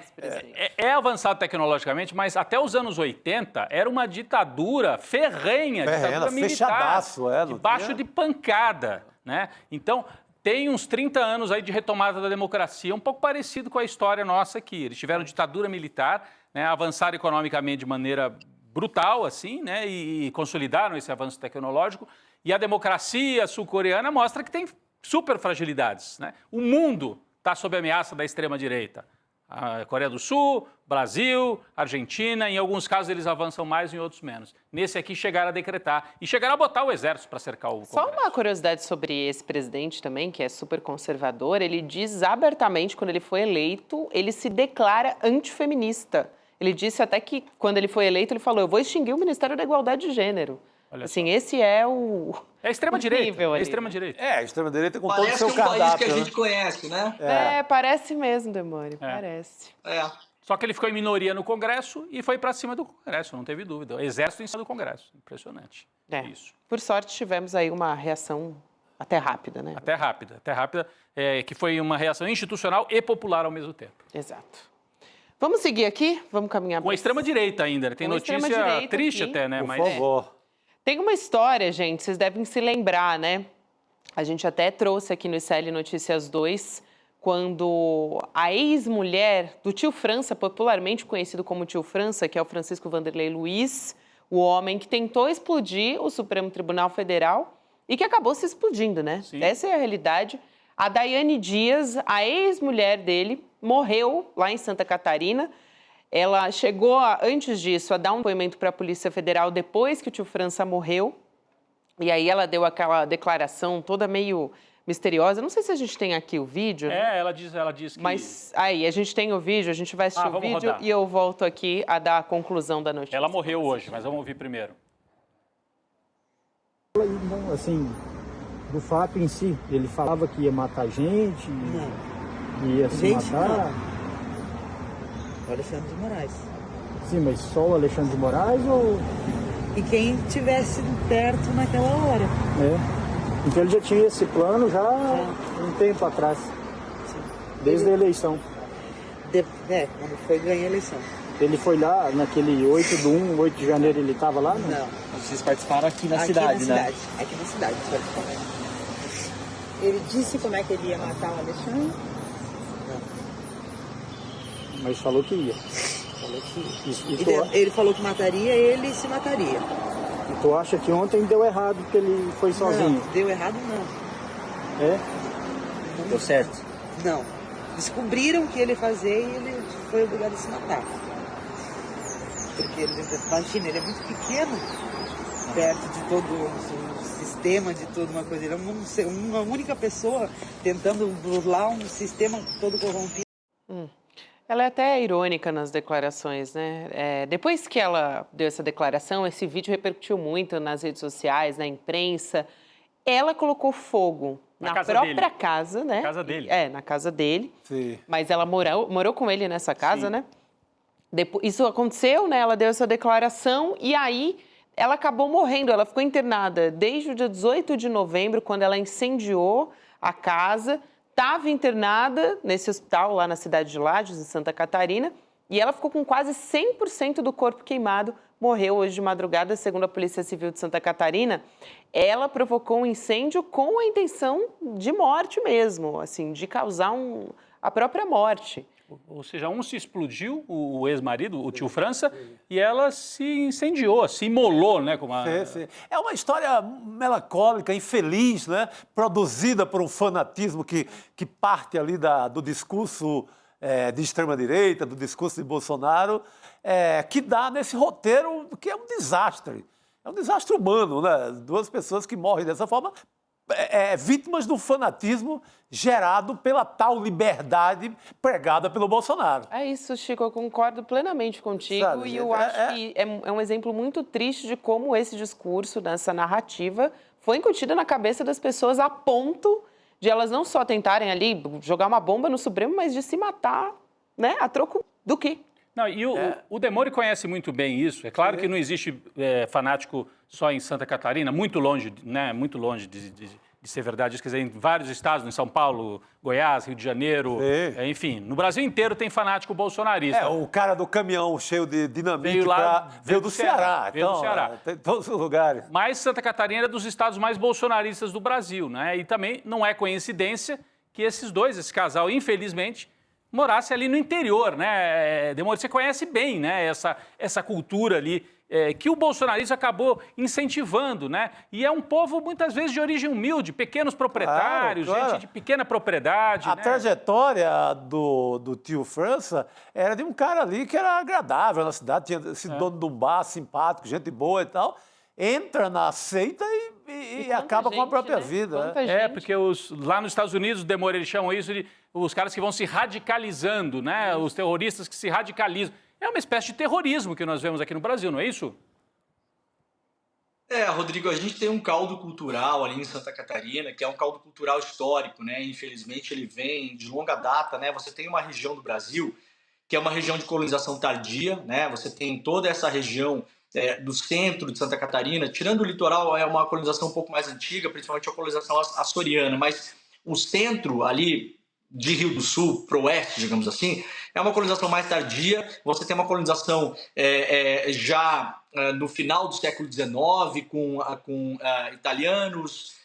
É avançado tecnologicamente, mas até os anos 80 era uma ditadura ferrenha, ditadura militar, debaixo de pancada, né? Então, tem uns 30 anos aí de retomada da democracia, um pouco parecido com a história nossa aqui. Eles tiveram ditadura militar, né, avançaram economicamente de maneira brutal, assim, né, e consolidaram esse avanço tecnológico. E a democracia sul-coreana mostra que tem super fragilidades, né? O mundo está sob ameaça da extrema-direita. A Coreia do Sul, Brasil, Argentina, em alguns casos eles avançam mais, em outros menos. Nesse aqui chegaram a decretar e chegaram a botar o exército para cercar o Congresso. Só uma curiosidade sobre esse presidente também, que é super conservador, ele diz abertamente, quando ele foi eleito, ele se declara antifeminista. Ele disse até que, quando ele foi eleito, ele falou, eu vou extinguir o Ministério da Igualdade de Gênero. Olha assim, esse é o... É a extrema-direita. É a extrema-direita. É, a extrema-direita com Parece todo o seu um país cardápio. que a né? gente conhece, né? Parece mesmo, Demônio, parece. Só que ele ficou em minoria no Congresso e foi para cima do Congresso, não teve dúvida. O exército em cima do Congresso. Impressionante. Isso. Por sorte, tivemos aí uma reação até rápida, né? Até rápida, que foi uma reação institucional e popular ao mesmo tempo. Exato. Vamos seguir aqui? Vamos caminhar... Com a extrema-direita ainda. Tem notícia triste aqui, até, né? Por favor. Tem uma história, gente, vocês devem se lembrar, né? A gente até trouxe aqui no ICL Notícias 2, quando a ex-mulher do tio França, popularmente conhecido como tio França, que é o Francisco Vanderlei Luiz, o homem que tentou explodir o Supremo Tribunal Federal e que acabou se explodindo, né? Sim. Essa é a realidade. A Daiane Dias, a ex-mulher dele, morreu lá em Santa Catarina. Ela chegou, antes disso, a dar um depoimento para a Polícia Federal depois que o tio França morreu. E aí ela deu aquela declaração toda meio misteriosa. Não sei se a gente tem aqui o vídeo. Ela diz que... Mas aí, a gente tem o vídeo, a gente vai assistir o vídeo rodar. E eu volto aqui a dar a conclusão da notícia. Ela morreu hoje, mas vamos ouvir primeiro. Não, assim, do fato em si, ele falava que ia matar gente, ia se matar. O Alexandre de Moraes. Sim, mas só o Alexandre de Moraes ou... E quem estivesse perto naquela hora. Então ele já tinha esse plano já um tempo atrás. Sim. Desde a eleição. Quando foi ganhar a eleição. Ele foi lá naquele 8 de janeiro, ele estava lá? Não. Vocês participaram aqui na cidade, né? Aqui na cidade. Ele disse como é que ele ia matar o Alexandre? Mas falou que ia. Falou que ia. Ele falou que mataria, ele se mataria. E tu acha que ontem deu errado porque ele foi sozinho? Não, deu errado não. É? Deu certo? Não. Descobriram o que ele ia fazer e ele foi obrigado a se matar. Porque, imagina, ele é muito pequeno perto de todo o sistema, de toda uma coisa. Ele é uma única pessoa tentando burlar um sistema todo corrompido. Ela é até irônica nas declarações, né? Depois que ela deu essa declaração, esse vídeo repercutiu muito nas redes sociais, na imprensa. Ela colocou fogo na própria casa, né? Na casa dele. Na casa dele. Sim. Mas ela morou com ele nessa casa, né? Isso aconteceu, né? Ela deu essa declaração e aí ela acabou morrendo. Ela ficou internada desde o dia 18 de novembro, quando ela incendiou a casa. Estava internada nesse hospital lá na cidade de Lages, em Santa Catarina, e ela ficou com quase 100% do corpo queimado. Morreu hoje de madrugada, segundo a Polícia Civil de Santa Catarina. Ela provocou um incêndio com a intenção de morte mesmo, assim, de causar a própria morte. Ou seja, se explodiu, o ex-marido, o tio França, e ela se incendiou, se imolou, né? Sim. É uma história melancólica, infeliz, né? Produzida por um fanatismo que parte ali do discurso de extrema-direita, do discurso de Bolsonaro, que dá nesse roteiro que é um desastre. É um desastre humano, né? Duas pessoas que morrem dessa forma, vítimas do fanatismo gerado pela tal liberdade pregada pelo Bolsonaro. É isso, Chico, eu concordo plenamente contigo. Sabe, e eu acho que é um exemplo muito triste de como esse discurso, essa narrativa, foi incutida na cabeça das pessoas a ponto de elas não só tentarem ali jogar uma bomba no Supremo, mas de se matar, né? A troco do quê? Não, e o Demore conhece muito bem isso. É claro que não existe fanático só em Santa Catarina, muito longe, né? Muito longe de ser verdade. Isso quer dizer, em vários estados, em São Paulo, Goiás, Rio de Janeiro, enfim, no Brasil inteiro tem fanático bolsonarista. O cara do caminhão cheio de dinamite veio do Ceará. Veio do Ceará. Tem em todos os lugares. Mas Santa Catarina é dos estados mais bolsonaristas do Brasil, né? E também não é coincidência que esse casal, infelizmente, morasse ali no interior, né? Demore, você conhece bem, né? Essa cultura ali que o bolsonarismo acabou incentivando, né? E é um povo, muitas vezes, de origem humilde, pequenos proprietários, claro. Gente de pequena propriedade. A né? trajetória do tio França era de um cara ali que era agradável na cidade, tinha esse dono de um bar, simpático, gente boa e tal, entra na seita e acaba com a própria vida. Né? Porque lá nos Estados Unidos, o Demore, eles chamam isso de os caras que vão se radicalizando, né? Os terroristas que se radicalizam. É uma espécie de terrorismo que nós vemos aqui no Brasil, não é isso? Rodrigo, a gente tem um caldo cultural ali em Santa Catarina, que é um caldo cultural histórico, né? Infelizmente ele vem de longa data, né? Você tem uma região do Brasil que é uma região de colonização tardia, né? Você tem toda essa região do centro de Santa Catarina, tirando o litoral, é uma colonização um pouco mais antiga, principalmente a colonização açoriana, mas o centro ali de Rio do Sul para o oeste, digamos assim, é uma colonização mais tardia. Você tem uma colonização já no final do século XIX, com italianos,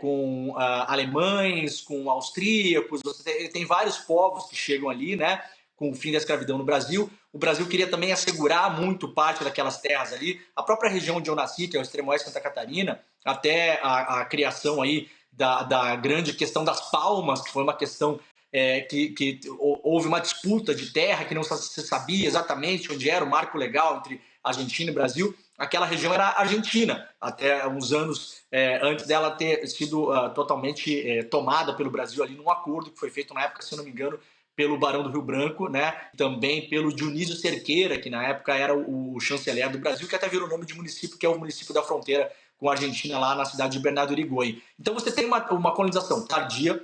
com alemães, com austríacos. Você tem vários povos que chegam ali, né, com o fim da escravidão no Brasil. O Brasil queria também assegurar muito parte daquelas terras ali. A própria região onde eu nasci, que é o extremo oeste de Santa Catarina, até a criação aí da grande questão das Palmas, que foi uma questão que houve uma disputa de terra que não se sabia exatamente onde era o marco legal entre Argentina e Brasil. Aquela região era argentina, até uns anos antes dela ter sido totalmente tomada pelo Brasil ali num acordo que foi feito na época, se não me engano, pelo Barão do Rio Branco, né? Também pelo Dionísio Cerqueira, que na época era o chanceler do Brasil, que até virou o nome de município, que é o município da fronteira com a Argentina, lá na cidade de Bernardo Irigoyen. Então você tem uma colonização tardia,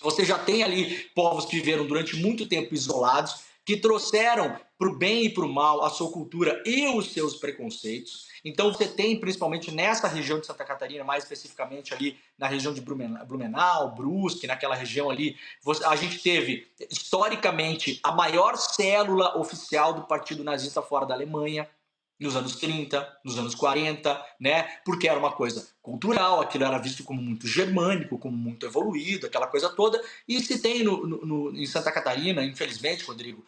você já tem ali povos que viveram durante muito tempo isolados, que trouxeram para o bem e para o mal a sua cultura e os seus preconceitos. Então você tem, principalmente nessa região de Santa Catarina, mais especificamente ali na região de Blumenau, Brusque, naquela região ali, a gente teve, historicamente, a maior célula oficial do Partido Nazista fora da Alemanha, nos anos 30, nos anos 40, né? Porque era uma coisa cultural, aquilo era visto como muito germânico, como muito evoluído, aquela coisa toda. E se tem em Santa Catarina, infelizmente, Rodrigo,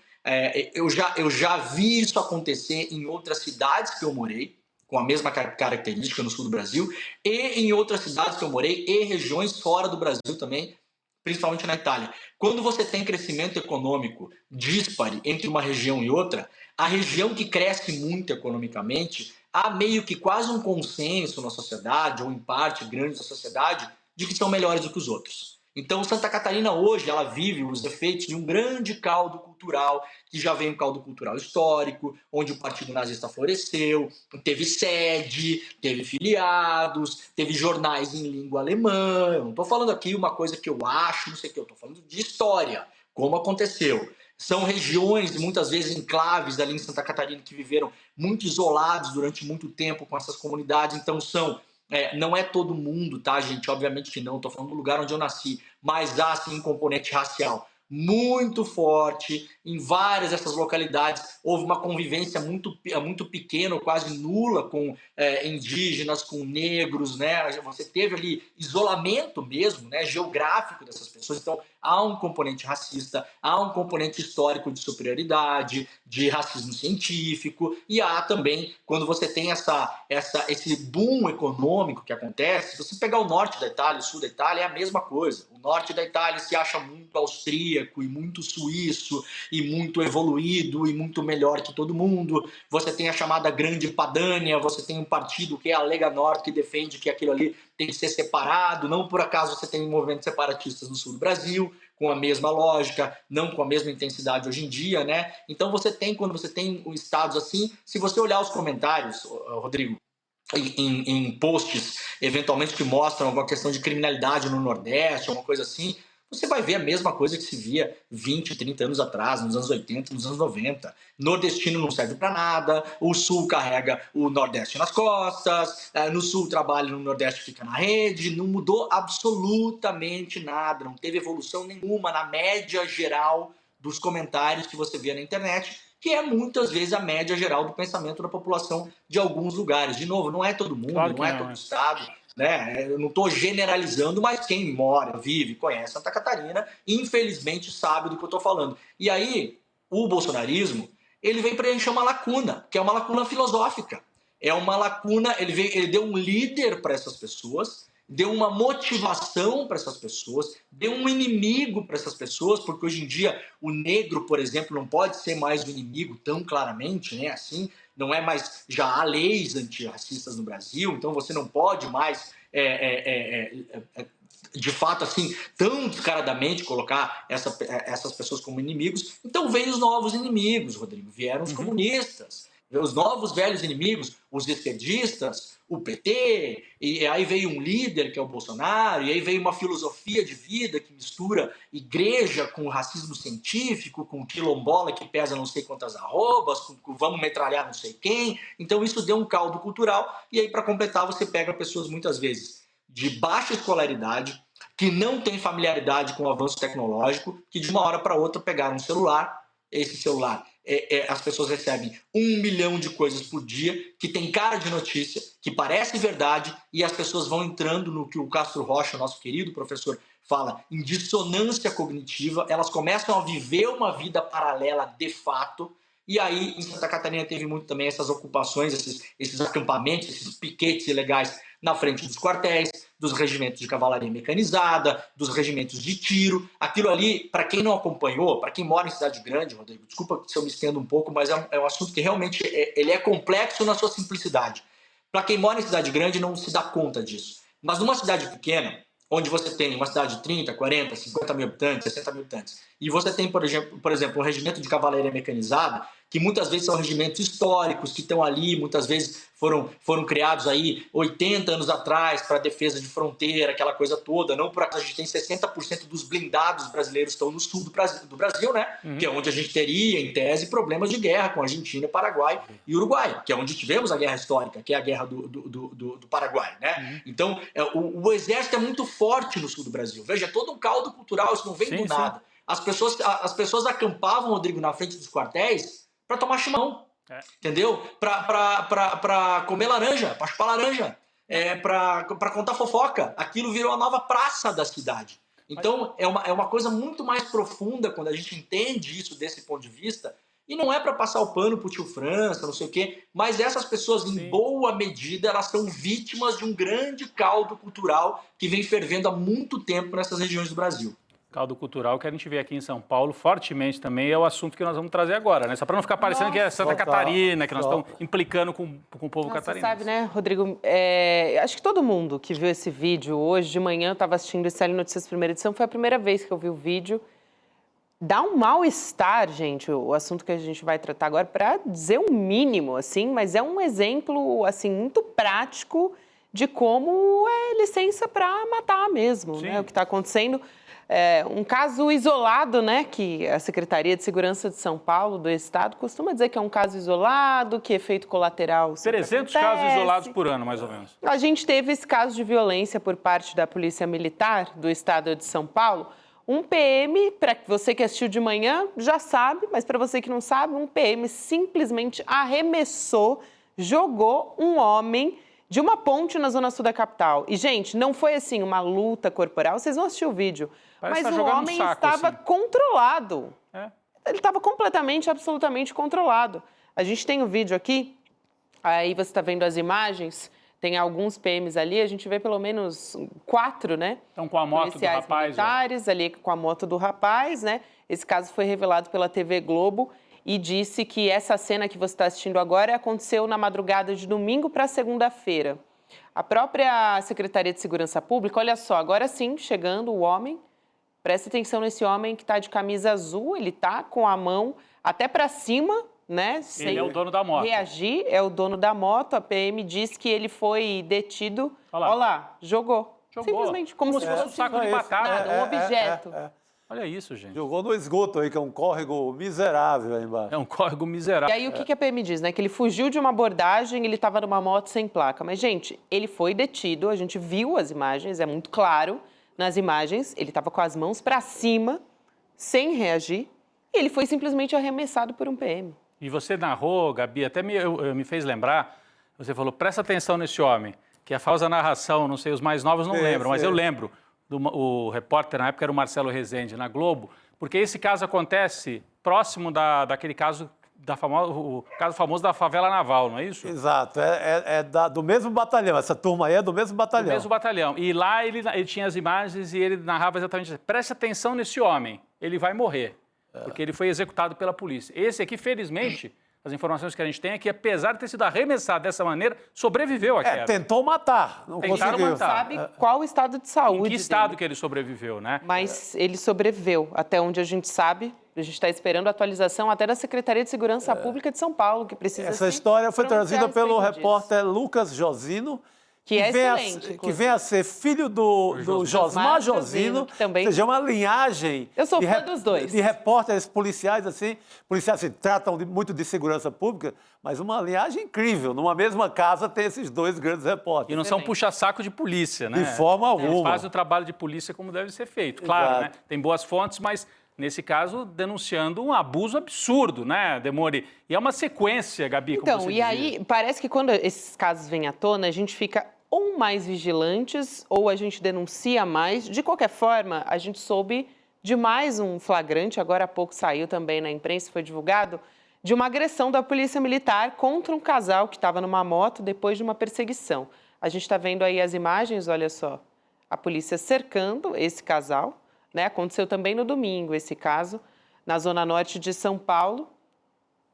eu já vi isso acontecer em outras cidades que eu morei, com a mesma característica no sul do Brasil, e em outras cidades que eu morei, e regiões fora do Brasil também, principalmente na Itália. Quando você tem crescimento econômico díspare entre uma região e outra, a região que cresce muito economicamente, há meio que quase um consenso na sociedade, ou em parte grande da sociedade, de que são melhores do que os outros. Então, Santa Catarina hoje, ela vive os efeitos de um grande caldo cultural, que já vem um caldo cultural histórico, onde o Partido Nazista floresceu, teve sede, teve filiados, teve jornais em língua alemã. Eu não estou falando aqui uma coisa que eu acho, não sei o que, eu estou falando de história, como aconteceu. São regiões, muitas vezes enclaves ali em Santa Catarina, que viveram muito isolados durante muito tempo com essas comunidades. Então não é todo mundo, tá, gente? Obviamente que não, estou falando do lugar onde eu nasci, mas há sim um componente racial muito forte. Em várias dessas localidades houve uma convivência muito pequena, quase nula, com indígenas, com negros, né? Você teve ali isolamento mesmo, né, geográfico dessas pessoas. Então há um componente racista, há um componente histórico de superioridade, de racismo científico, e há também, quando você tem esse boom econômico que acontece, se você pegar o norte da Itália, o sul da Itália, é a mesma coisa. O norte da Itália se acha muito austríaco e muito suíço e muito evoluído e muito melhor que todo mundo. Você tem a chamada Grande Padânia, você tem um partido que é a Lega Nord, que defende que aquilo ali tem que ser separado. Não por acaso você tem movimentos separatistas no sul do Brasil, com a mesma lógica, não com a mesma intensidade hoje em dia, né? Então quando você tem estados assim, se você olhar os comentários, Rodrigo, em posts, eventualmente, que mostram alguma questão de criminalidade no Nordeste, alguma coisa assim, você vai ver a mesma coisa que se via 20, 30 anos atrás, nos anos 80, nos anos 90. Nordestino não serve para nada, o Sul carrega o Nordeste nas costas, no Sul trabalha, no Nordeste fica na rede, não mudou absolutamente nada, não teve evolução nenhuma na média geral dos comentários que você vê na internet, que é muitas vezes a média geral do pensamento da população de alguns lugares. De novo, não é todo mundo, claro não é todo estado, né? Eu não estou generalizando, mas quem mora, vive, conhece Santa Catarina, infelizmente sabe do que eu estou falando. E aí, o bolsonarismo, ele vem preencher uma lacuna, que é uma lacuna filosófica. É uma lacuna, ele deu um líder para essas pessoas, deu uma motivação para essas pessoas, deu um inimigo para essas pessoas, porque hoje em dia o negro, por exemplo, não pode ser mais um inimigo tão claramente, né? Assim, não é mais, já há leis antirracistas no Brasil, então você não pode mais, de fato, assim, tão descaradamente colocar essas pessoas como inimigos. Então veio os novos inimigos, Rodrigo, vieram os comunistas, os novos velhos inimigos, os esquerdistas, o PT, e aí veio um líder que é o Bolsonaro, e aí veio uma filosofia de vida que mistura igreja com racismo científico, com quilombola que pesa não sei quantas arrobas, com vamos metralhar não sei quem. Então isso deu um caldo cultural, e aí para completar você pega pessoas muitas vezes de baixa escolaridade, que não tem familiaridade com o avanço tecnológico, que de uma hora para outra pegaram um celular, esse celular as pessoas recebem 1 milhão de coisas por dia, que tem cara de notícia, que parece verdade, e as pessoas vão entrando no que o Castro Rocha, nosso querido professor, fala, em dissonância cognitiva, elas começam a viver uma vida paralela de fato, e aí em Santa Catarina teve muito também essas ocupações, esses acampamentos, esses piquetes ilegais na frente dos quartéis, dos regimentos de cavalaria mecanizada, dos regimentos de tiro. Aquilo ali, para quem não acompanhou, para quem mora em cidade grande, Rodrigo, desculpa se eu me estendo um pouco, mas é um assunto que realmente ele é complexo na sua simplicidade. Para quem mora em cidade grande não se dá conta disso. Mas numa cidade pequena, onde você tem uma cidade de 30, 40, 50 mil habitantes, 60 mil habitantes, e você tem, por exemplo, um regimento de cavalaria mecanizada, que muitas vezes são regimentos históricos, que estão ali, muitas vezes foram criados aí 80 anos atrás para defesa de fronteira, aquela coisa toda. Não por acaso a gente tem 60% dos blindados brasileiros estão no sul do Brasil, né? Que é onde a gente teria, em tese, problemas de guerra com Argentina, Paraguai e Uruguai, que é onde tivemos a guerra histórica, que é a guerra do Paraguai, né? Então, o exército é muito forte no sul do Brasil. Veja, é todo um caldo cultural, isso não vem do nada. As pessoas acampavam, Rodrigo, na frente dos quartéis para tomar chimarrão, entendeu? Para comer laranja, para chupar laranja, para contar fofoca. Aquilo virou a nova praça da cidade. Então, é uma coisa muito mais profunda quando a gente entende isso desse ponto de vista. E não é para passar o pano pro tio França, não sei o quê, mas essas pessoas, em boa medida, elas são vítimas de um grande caldo cultural que vem fervendo há muito tempo nessas regiões do Brasil. Caldo cultural que a gente vê aqui em São Paulo fortemente também é o assunto que nós vamos trazer agora, né? Só para não ficar parecendo que é Santa Catarina, que nós estamos implicando com o povo catarinense. Você sabe, né, Rodrigo? Acho que todo mundo que viu esse vídeo hoje de manhã, eu estava assistindo o Célio Notícias Primeira Edição, foi a primeira vez que eu vi o vídeo. Dá um mal-estar, gente, o assunto que a gente vai tratar agora, para dizer um mínimo, assim, mas é um exemplo, assim, muito prático de como é licença para matar mesmo, né? O que está acontecendo. Um caso isolado, né, que a Secretaria de Segurança de São Paulo, do Estado, costuma dizer que é um caso isolado, que efeito colateral... 300 casos isolados por ano, mais ou menos. A gente teve esse caso de violência por parte da Polícia Militar do Estado de São Paulo. Um PM, para você que assistiu de manhã, já sabe, mas para você que não sabe, um PM simplesmente arremessou, jogou um homem de uma ponte na zona sul da capital. E, gente, não foi assim uma luta corporal, vocês vão assistir o vídeo. Mas o homem estava controlado. Ele estava completamente, absolutamente controlado. A gente tem o vídeo aqui, aí você está vendo as imagens, tem alguns PMs ali, a gente vê pelo menos 4, né? Então, com a moto do rapaz. Militares, ali com a moto do rapaz, né? Esse caso foi revelado pela TV Globo e disse que essa cena que você está assistindo agora aconteceu na madrugada de domingo para segunda-feira. A própria Secretaria de Segurança Pública, olha só, agora sim, chegando o homem, presta atenção nesse homem que está de camisa azul, ele está com a mão até para cima né? Sem ele é o dono da moto. reagir, é o dono da moto. A PM diz que ele foi detido. Olha lá, jogou. Simplesmente, como se fosse um saco de batata. Um objeto. Olha isso, gente. Jogou no esgoto aí, que é um córrego miserável aí embaixo. É um córrego miserável. E aí, o que a PM diz, né? Que ele fugiu de uma abordagem, ele estava numa moto sem placa. Mas, gente, ele foi detido, a gente viu as imagens, é muito claro nas imagens. Ele estava com as mãos para cima, sem reagir, e ele foi simplesmente arremessado por um PM. E você narrou, Gabi, até me fez lembrar, você falou, presta atenção nesse homem, que a famosa narração, não sei, os mais novos não lembram, mas eu lembro. O repórter, na época, era o Marcelo Rezende, na Globo, porque esse caso acontece próximo daquele caso, o caso famoso da favela naval, não é isso? Exato, do mesmo batalhão, essa turma aí é do mesmo batalhão. Do mesmo batalhão. E lá ele tinha as imagens e ele narrava exatamente isso. Preste atenção nesse homem, ele vai morrer, porque ele foi executado pela polícia. Esse aqui, felizmente... As informações que a gente tem é que, apesar de ter sido arremessado dessa maneira, sobreviveu à queda. Tentou matar, não conseguiu. Não sabe qual o estado de saúde Em que estado dele. que ele sobreviveu, né? Mas ele sobreviveu, até onde a gente sabe. A gente está esperando a atualização até da Secretaria de Segurança Pública de São Paulo, que precisa Essa história foi trazida pelo repórter Lucas Josino, que é excelente, que vem a ser filho do Josmar Josino, que também... ou seja, uma linhagem Eu sou fã dos dois. de repórteres policiais assim tratam muito de segurança pública, mas uma linhagem incrível. Numa mesma casa tem esses dois grandes repórteres. E não são puxa-saco de polícia, né? De forma alguma. Eles fazem o trabalho de polícia como deve ser feito. Claro, né? Tem boas fontes, mas... Nesse caso, denunciando um abuso absurdo, né, Demori? E é uma sequência, Gabi, como Então, você e dizia. aí, parece que quando esses casos vêm à tona, a gente fica ou mais vigilantes, ou a gente denuncia mais. De qualquer forma, a gente soube de mais um flagrante, agora há pouco saiu também na imprensa, foi divulgado, de uma agressão da Polícia Militar contra um casal que estava numa moto depois de uma perseguição. A gente está vendo aí as imagens, olha só, a polícia cercando esse casal. Né? Aconteceu também no domingo esse caso, na zona norte de São Paulo.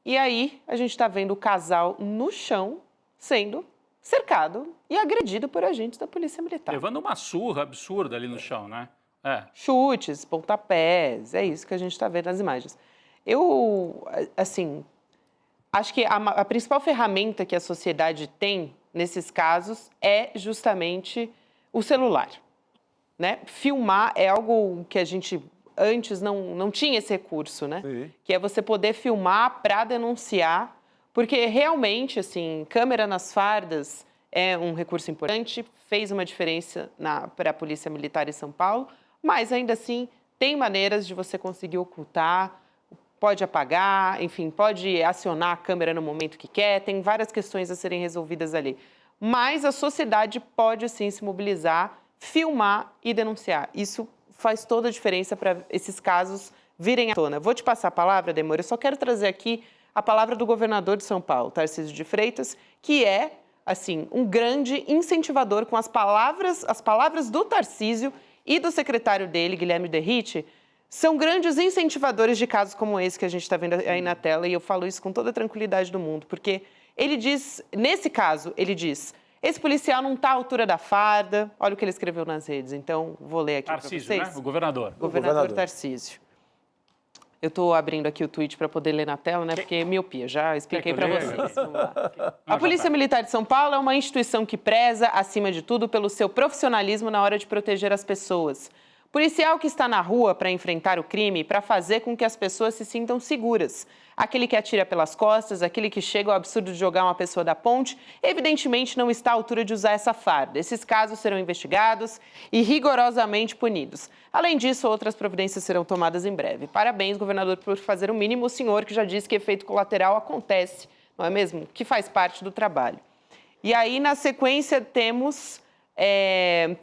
E aí a gente está vendo o casal no chão sendo cercado e agredido por agentes da Polícia Militar. Levando uma surra absurda ali no chão, né? Chutes, pontapés, é isso que a gente está vendo nas imagens. Eu, assim, acho que a principal ferramenta que a sociedade tem nesses casos é justamente o celular. Né? Filmar é algo que a gente antes não tinha esse recurso, né? Sim. Que é você poder filmar para denunciar, porque realmente, assim, câmera nas fardas é um recurso importante, fez uma diferença para a Polícia Militar em São Paulo, mas ainda assim tem maneiras de você conseguir ocultar, pode apagar, enfim, pode acionar a câmera no momento que quer, tem várias questões a serem resolvidas ali. Mas a sociedade pode sim se mobilizar, filmar e denunciar. Isso faz toda a diferença para esses casos virem à tona. Vou te passar a palavra, Demore, eu só quero trazer aqui a palavra do governador de São Paulo, Tarcísio de Freitas, que é, assim, um grande incentivador com as palavras do Tarcísio e do secretário dele, Guilherme Derrite, são grandes incentivadores de casos como esse que a gente está vendo aí na tela, e eu falo isso com toda a tranquilidade do mundo, porque ele diz, nesse caso, ele diz... Esse policial não está à altura da farda. Olha o que ele escreveu nas redes. Então, vou ler aqui para vocês. Tarcísio, né? O governador. Governador Tarcísio. Eu estou abrindo aqui o tweet para poder ler na tela, né? Porque é miopia. Já expliquei para vocês. Vamos lá. A Polícia Militar de São Paulo é uma instituição que preza, acima de tudo, pelo seu profissionalismo na hora de proteger as pessoas. Policial que está na rua para enfrentar o crime, para fazer com que as pessoas se sintam seguras. Aquele que atira pelas costas, aquele que chega ao absurdo de jogar uma pessoa da ponte, evidentemente não está à altura de usar essa farda. Esses casos serão investigados e rigorosamente punidos. Além disso, outras providências serão tomadas em breve. Parabéns, governador, por fazer o mínimo. O senhor que já disse que efeito colateral acontece, não é mesmo? Que faz parte do trabalho. E aí, na sequência, temos...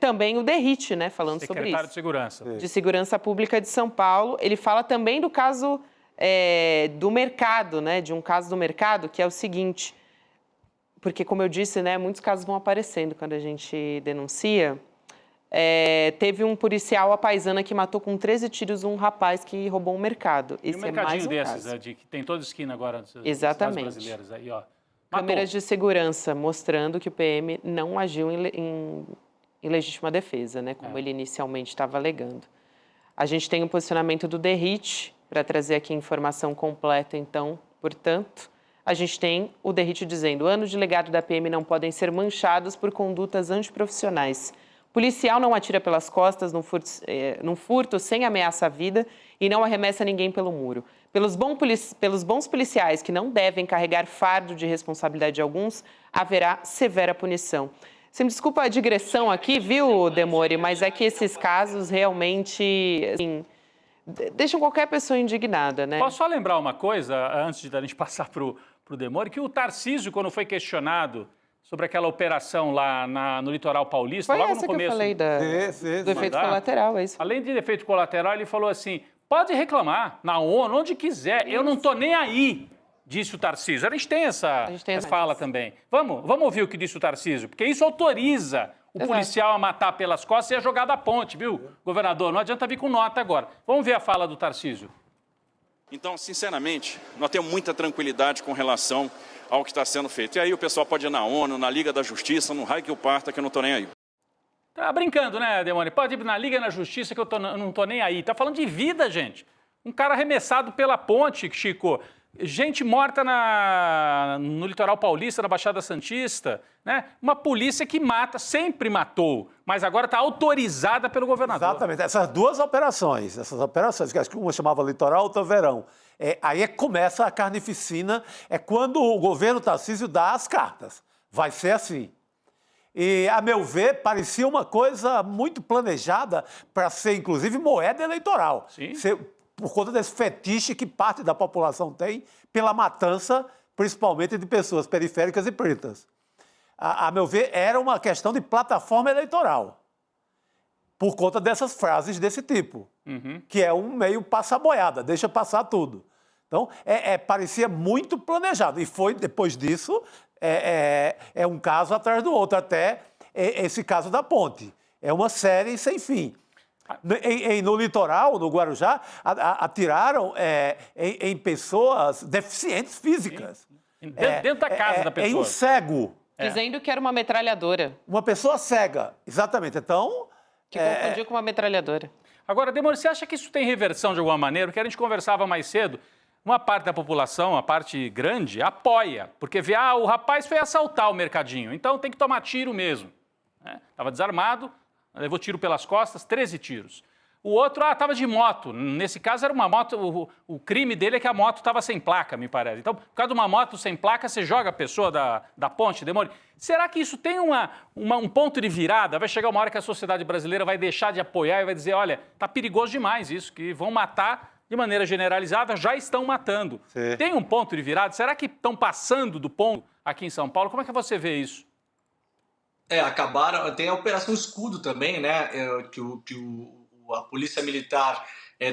também o Derrite, né, falando sobre isso. Secretário de Segurança. De Segurança Pública de São Paulo. Ele fala também do caso do mercado, né, de um caso do mercado, que é o seguinte, porque, como eu disse, né, muitos casos vão aparecendo quando a gente denuncia. Teve um policial apaisana que matou com 13 tiros um rapaz que roubou um mercado. Esse um mercadinho desses, que tem toda esquina agora. Exatamente. Brasileiras aí, ó. Câmeras de segurança mostrando que o PM não agiu em legítima defesa, né, como ele inicialmente estava alegando. A gente tem o posicionamento do Derrite, para trazer aqui a informação completa, então, Portanto, a gente tem o Derrite dizendo: anos de legado da PM não podem ser manchados por condutas antiprofissionais. Policial não atira pelas costas num furto sem ameaça à vida e não arremessa ninguém pelo muro. Pelos bons policiais que não devem carregar fardo de responsabilidade de alguns, haverá severa punição. Você me desculpa a digressão aqui, viu, Demori, mas é que esses casos realmente, assim, deixam qualquer pessoa indignada, né? Posso só lembrar uma coisa, antes da gente passar para o Demori, que o Tarcísio, quando foi questionado sobre aquela operação lá no litoral paulista, foi logo essa no começo... Que eu falei do efeito colateral, é isso? Além de efeito colateral, ele falou assim, pode reclamar na ONU, onde quiser, eu não estou nem aí, disse o Tarcísio. A gente tem essa fala também. Vamos ouvir o que disse o Tarcísio, porque isso autoriza o policial a matar pelas costas e a jogar da ponte, viu, governador? Não adianta vir com nota agora. Vamos ver a fala do Tarcísio. Então, sinceramente, nós temos muita tranquilidade com relação ao que está sendo feito. E aí o pessoal pode ir na ONU, na Liga da Justiça, no raio que o parta, que eu não estou nem aí. Tá brincando, né, Demone? Pode ir na Liga e na Justiça, que eu não estou nem aí. Tá falando de vida, gente. Um cara arremessado pela ponte, Chico. Gente morta no litoral paulista, na Baixada Santista, né? Uma polícia que mata, sempre matou, mas agora está autorizada pelo governador. Exatamente. Essas operações, que acho que uma chamava litoral, outra verão. Aí começa a carnificina, é quando o governo Tarcísio dá as cartas. Vai ser assim. E, a meu ver, parecia uma coisa muito planejada para ser, inclusive, moeda eleitoral. Sim. Por conta desse fetiche que parte da população tem pela matança, principalmente de pessoas periféricas e pretas. A meu ver, era uma questão de plataforma eleitoral, por conta dessas frases desse tipo, que é um meio passa-boiada, deixa passar tudo. Então, parecia muito planejado. E foi, depois disso, um caso atrás do outro, até esse caso da ponte. É uma série sem fim. No litoral, no Guarujá, atiraram em pessoas deficientes físicas. Dentro da casa da pessoa. Em um cego. Dizendo que era uma metralhadora. Uma pessoa cega, exatamente. Então... Que confundiu com uma metralhadora. Agora, Demônio, você acha que isso tem reversão de alguma maneira? O que a gente conversava mais cedo, uma parte da população, uma parte grande, apoia. Porque vê, o rapaz foi assaltar o mercadinho, então tem que tomar tiro mesmo. Estava desarmado, levou tiro pelas costas, 13 tiros. O outro, estava de moto. Nesse caso, era uma moto. O crime dele é que a moto estava sem placa, me parece. Então, por causa de uma moto sem placa, você joga a pessoa da ponte, Demônio. Será que isso tem um ponto de virada? Vai chegar uma hora que a sociedade brasileira vai deixar de apoiar e vai dizer, olha, tá perigoso demais isso, que vão matar de maneira generalizada, já estão matando. Sim. Tem um ponto de virada? Será que estão passando do ponto aqui em São Paulo? Como é que você vê isso? Acabaram... Tem a Operação Escudo também, né? A Polícia Militar,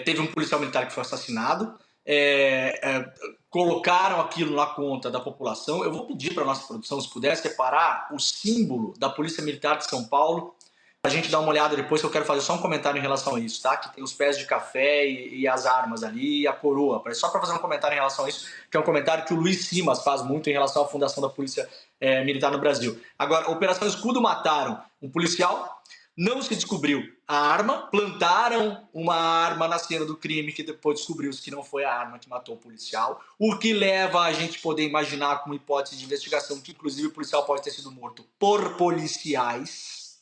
teve um policial militar que foi assassinado, colocaram aquilo na conta da população. Eu vou pedir para a nossa produção, se puder, separar o símbolo da Polícia Militar de São Paulo, a gente dá uma olhada depois, que eu quero fazer só um comentário em relação a isso, tá? Que tem os pés de café e as armas ali, e a coroa, só para fazer um comentário em relação a isso, que é um comentário que o Luiz Simas faz muito em relação à fundação da Polícia Militar no Brasil. Agora, Operação Escudo, mataram um policial. Não se descobriu a arma, plantaram uma arma na cena do crime que depois descobriu-se que não foi a arma que matou o policial, o que leva a gente poder imaginar como hipótese de investigação que inclusive o policial pode ter sido morto por policiais.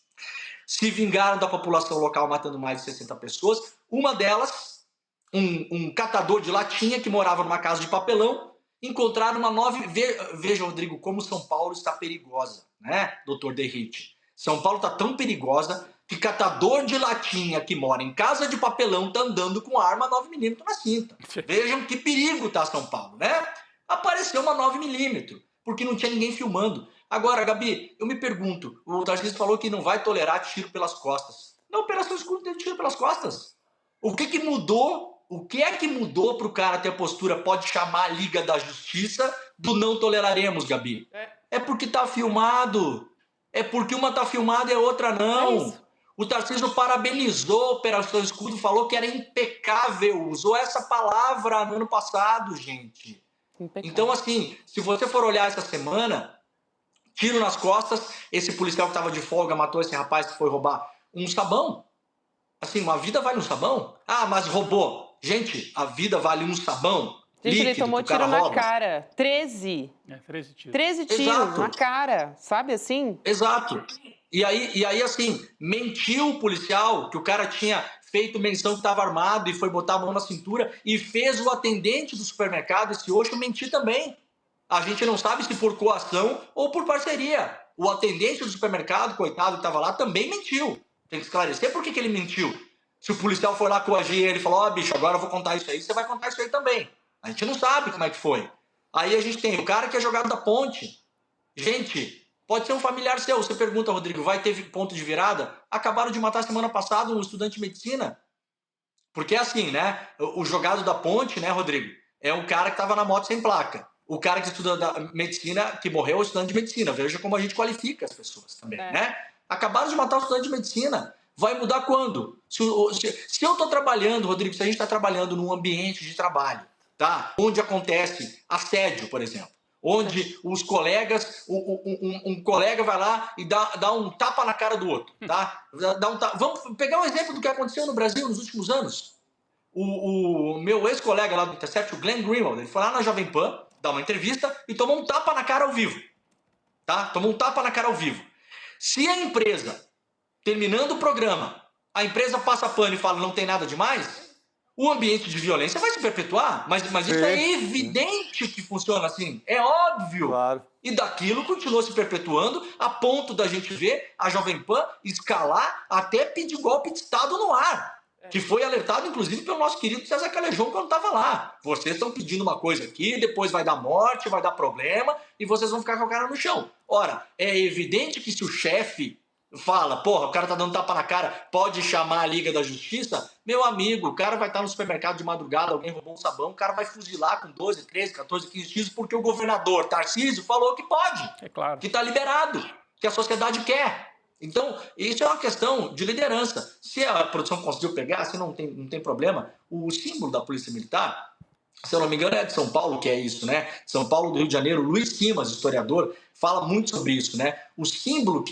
Se vingaram da população local matando mais de 60 pessoas, uma delas, um catador de latinha que morava numa casa de papelão, encontraram uma 9... Veja, Rodrigo, como São Paulo está perigosa, né, doutor Derrite? São Paulo está tão perigosa que catador de latinha que mora em casa de papelão está andando com arma 9mm na cinta. Vejam que perigo está São Paulo, né? Apareceu uma 9mm, porque não tinha ninguém filmando. Agora, Gabi, eu me pergunto, o Tarcísio falou que não vai tolerar tiro pelas costas. Na Operação Escudo teve tiro pelas costas. O que mudou? O que é que mudou para o cara ter a postura, pode chamar a Liga da Justiça, do não toleraremos, Gabi? É porque está filmado. É porque uma está filmada e a outra não. O Tarcísio parabenizou a Operação Escudo, falou que era impecável. Usou essa palavra no ano passado, gente. Impecável. Então, assim, se você for olhar essa semana, tiro nas costas, esse policial que estava de folga matou esse rapaz que foi roubar um sabão. Assim, uma vida vale um sabão? Mas roubou. Gente, a vida vale um sabão. Gente, ele tomou tiro na rouba. cara. 13. 13 tiros. 13 tiros Exato. na cara, sabe assim? Exato. E aí, assim, mentiu o policial que o cara tinha feito menção que estava armado e foi botar a mão na cintura e fez o atendente do supermercado, esse Osho, mentir também. A gente não sabe se por coação ou por parceria. O atendente do supermercado, coitado, que estava lá, também mentiu. Tem que esclarecer por que ele mentiu. Se o policial foi lá coagir ele e falou, ó, bicho, agora eu vou contar isso aí, você vai contar isso aí também. A gente não sabe como é que foi. Aí a gente tem o cara que é jogado da ponte. Gente, pode ser um familiar seu. Você pergunta, Rodrigo, vai ter ponto de virada? Acabaram de matar semana passada um estudante de medicina. Porque é assim, né? O jogado da ponte, né, Rodrigo? É um cara que estava na moto sem placa. O cara que estuda da medicina, que morreu, é o estudante de medicina. Veja como a gente qualifica as pessoas também, né? Acabaram de matar o estudante de medicina. Vai mudar quando? Se eu estou trabalhando, Rodrigo, se a gente está trabalhando num ambiente de trabalho, tá? Onde acontece assédio, por exemplo. Onde os colegas, um colega vai lá e dá um tapa na cara do outro, tá? Vamos pegar um exemplo do que aconteceu no Brasil nos últimos anos. O meu ex-colega lá do Intercept, o Glenn Greenwald, ele foi lá na Jovem Pan, dar uma entrevista e tomou um tapa na cara ao vivo. Tá? Tomou um tapa na cara ao vivo. Se a empresa, terminando o programa, a empresa passa pano e fala não tem nada demais, o ambiente de violência vai se perpetuar. Mas isso é evidente que funciona assim. É óbvio. Claro. E daquilo continuou se perpetuando a ponto da gente ver a Jovem Pan escalar até pedir golpe de Estado no ar. Que foi alertado, inclusive, pelo nosso querido César Calejão quando estava lá. Vocês estão pedindo uma coisa aqui, depois vai dar morte, vai dar problema, e vocês vão ficar com a cara no chão. Ora, é evidente que se o chefe fala, porra, o cara tá dando tapa na cara, pode chamar a Liga da Justiça, meu amigo, o cara vai estar no supermercado de madrugada, alguém roubou um sabão, o cara vai fuzilar com 12, 13, 14, 15 tiros, porque o governador Tarcísio falou que pode. É claro. Que tá liberado, que a sociedade quer. Então, isso é uma questão de liderança. Se a produção conseguiu pegar, se não tem problema, o símbolo da Polícia Militar, se eu não me engano, é de São Paulo que é isso, né? São Paulo do Rio de Janeiro, Luiz Simas, historiador, fala muito sobre isso, né? O símbolo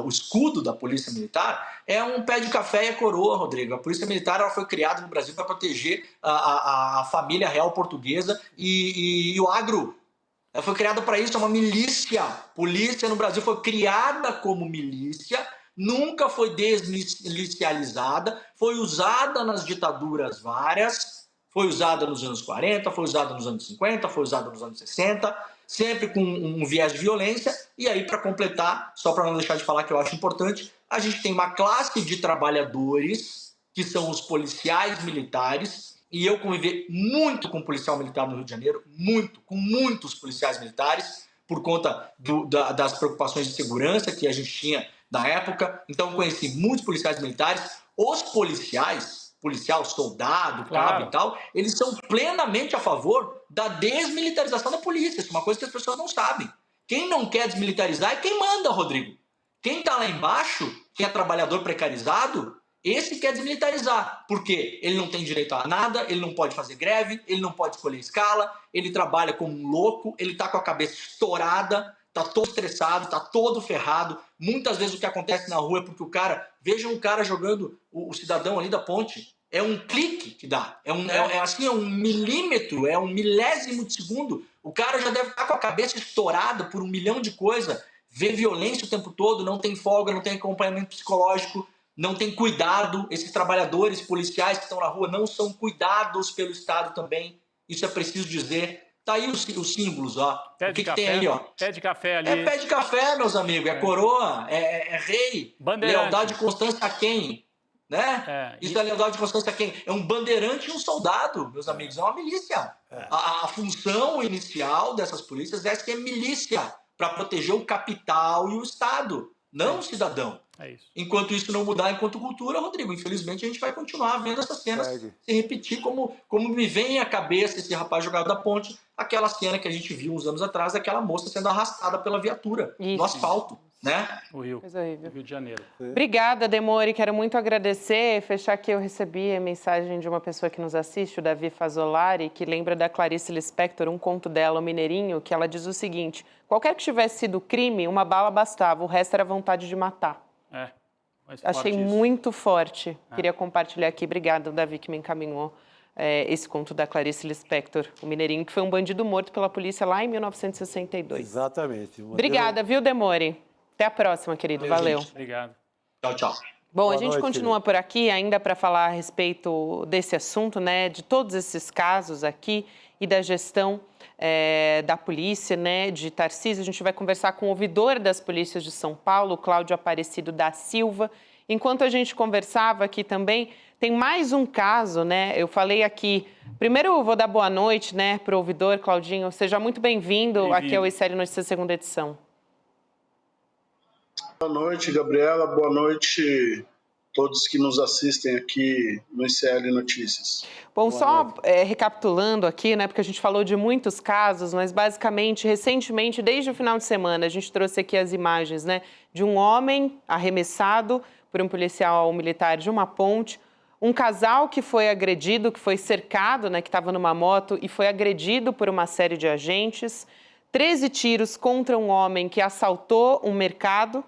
o escudo da Polícia Militar é um pé de café e a coroa, Rodrigo. A Polícia Militar ela foi criada no Brasil para proteger a família real portuguesa e o agro. Ela foi criada para isso, é uma milícia. Polícia no Brasil foi criada como milícia, nunca foi desmilicializada, foi usada nas ditaduras várias, foi usada nos anos 40, foi usada nos anos 50, foi usada nos anos 60, sempre com um viés de violência. E aí, para completar, só para não deixar de falar que eu acho importante, a gente tem uma classe de trabalhadores, que são os policiais militares, e eu convivi muito com policial militar no Rio de Janeiro, com muitos policiais militares, por conta das preocupações de segurança que a gente tinha na época. Então, eu conheci muitos policiais militares. Os policial, soldado, cabo e tal, eles são plenamente a favor da desmilitarização da polícia. Isso é uma coisa que as pessoas não sabem. Quem não quer desmilitarizar é quem manda, Rodrigo. Quem está lá embaixo, quem é trabalhador precarizado, esse quer desmilitarizar, porque ele não tem direito a nada, ele não pode fazer greve, ele não pode escolher escala, ele trabalha como um louco, ele tá com a cabeça estourada, tá todo estressado, tá todo ferrado. Muitas vezes o que acontece na rua é porque vejam o cara jogando o cidadão ali da ponte, é um clique que dá, é um milímetro, é um milésimo de segundo, o cara já deve estar com a cabeça estourada por 1 milhão de coisas, vê violência o tempo todo, não tem folga, não tem acompanhamento psicológico, não tem cuidado, esses trabalhadores policiais que estão na rua não são cuidados pelo Estado também, isso é preciso dizer. Tá aí os símbolos, ó. O que tem aí, ó? Pé de café ali. É pé de café, meus amigos, é coroa, é rei, lealdade e constância a quem? Né? Isso é lealdade e constância a quem? É um bandeirante e um soldado, meus amigos, é uma milícia. A função inicial dessas polícias é ser milícia, para proteger o capital e o Estado, não o cidadão. É isso. Enquanto isso não mudar enquanto cultura, Rodrigo, infelizmente a gente vai continuar vendo essas cenas se repetir, como me vem à cabeça esse rapaz jogado da ponte, aquela cena que a gente viu uns anos atrás, daquela moça sendo arrastada pela viatura no asfalto, né? O Rio. Rio de Janeiro. Obrigada, Demori, quero muito agradecer. Fechar aqui, eu recebi a mensagem de uma pessoa que nos assiste, o Davi Fazolari, que lembra da Clarice Lispector, um conto dela, O Mineirinho, que ela diz o seguinte: qualquer que tivesse sido crime, uma bala bastava, o resto era vontade de matar. Achei muito forte. Queria compartilhar aqui. Obrigada, Davi, que me encaminhou esse conto da Clarice Lispector, o Mineirinho, que foi um bandido morto pela polícia lá em 1962. Exatamente. Obrigada, viu, Demore? Até a próxima, querido. Valeu. Obrigado. Tchau, tchau. Bom, a gente continua por aqui ainda para falar a respeito desse assunto, né, de todos esses casos aqui e da gestão da polícia, né, de Tarcísio. A gente vai conversar com o ouvidor das polícias de São Paulo, Cláudio Aparecido da Silva. Enquanto a gente conversava aqui também, tem mais um caso, né? Eu falei aqui. Primeiro, eu vou dar boa noite, né, para o ouvidor, Claudinho. Seja muito bem-vindo aqui ao ICL Notícias, segunda edição. Boa noite, Gabriela. Boa noite a todos que nos assistem aqui no ICL Notícias. Bom, só recapitulando aqui, né, porque a gente falou de muitos casos, mas basicamente, recentemente, desde o final de semana, a gente trouxe aqui as imagens, né, de um homem arremessado por um policial militar de uma ponte, um casal que foi agredido, que foi cercado, né, que estava numa moto e foi agredido por uma série de agentes, 13 tiros contra um homem que assaltou um mercado.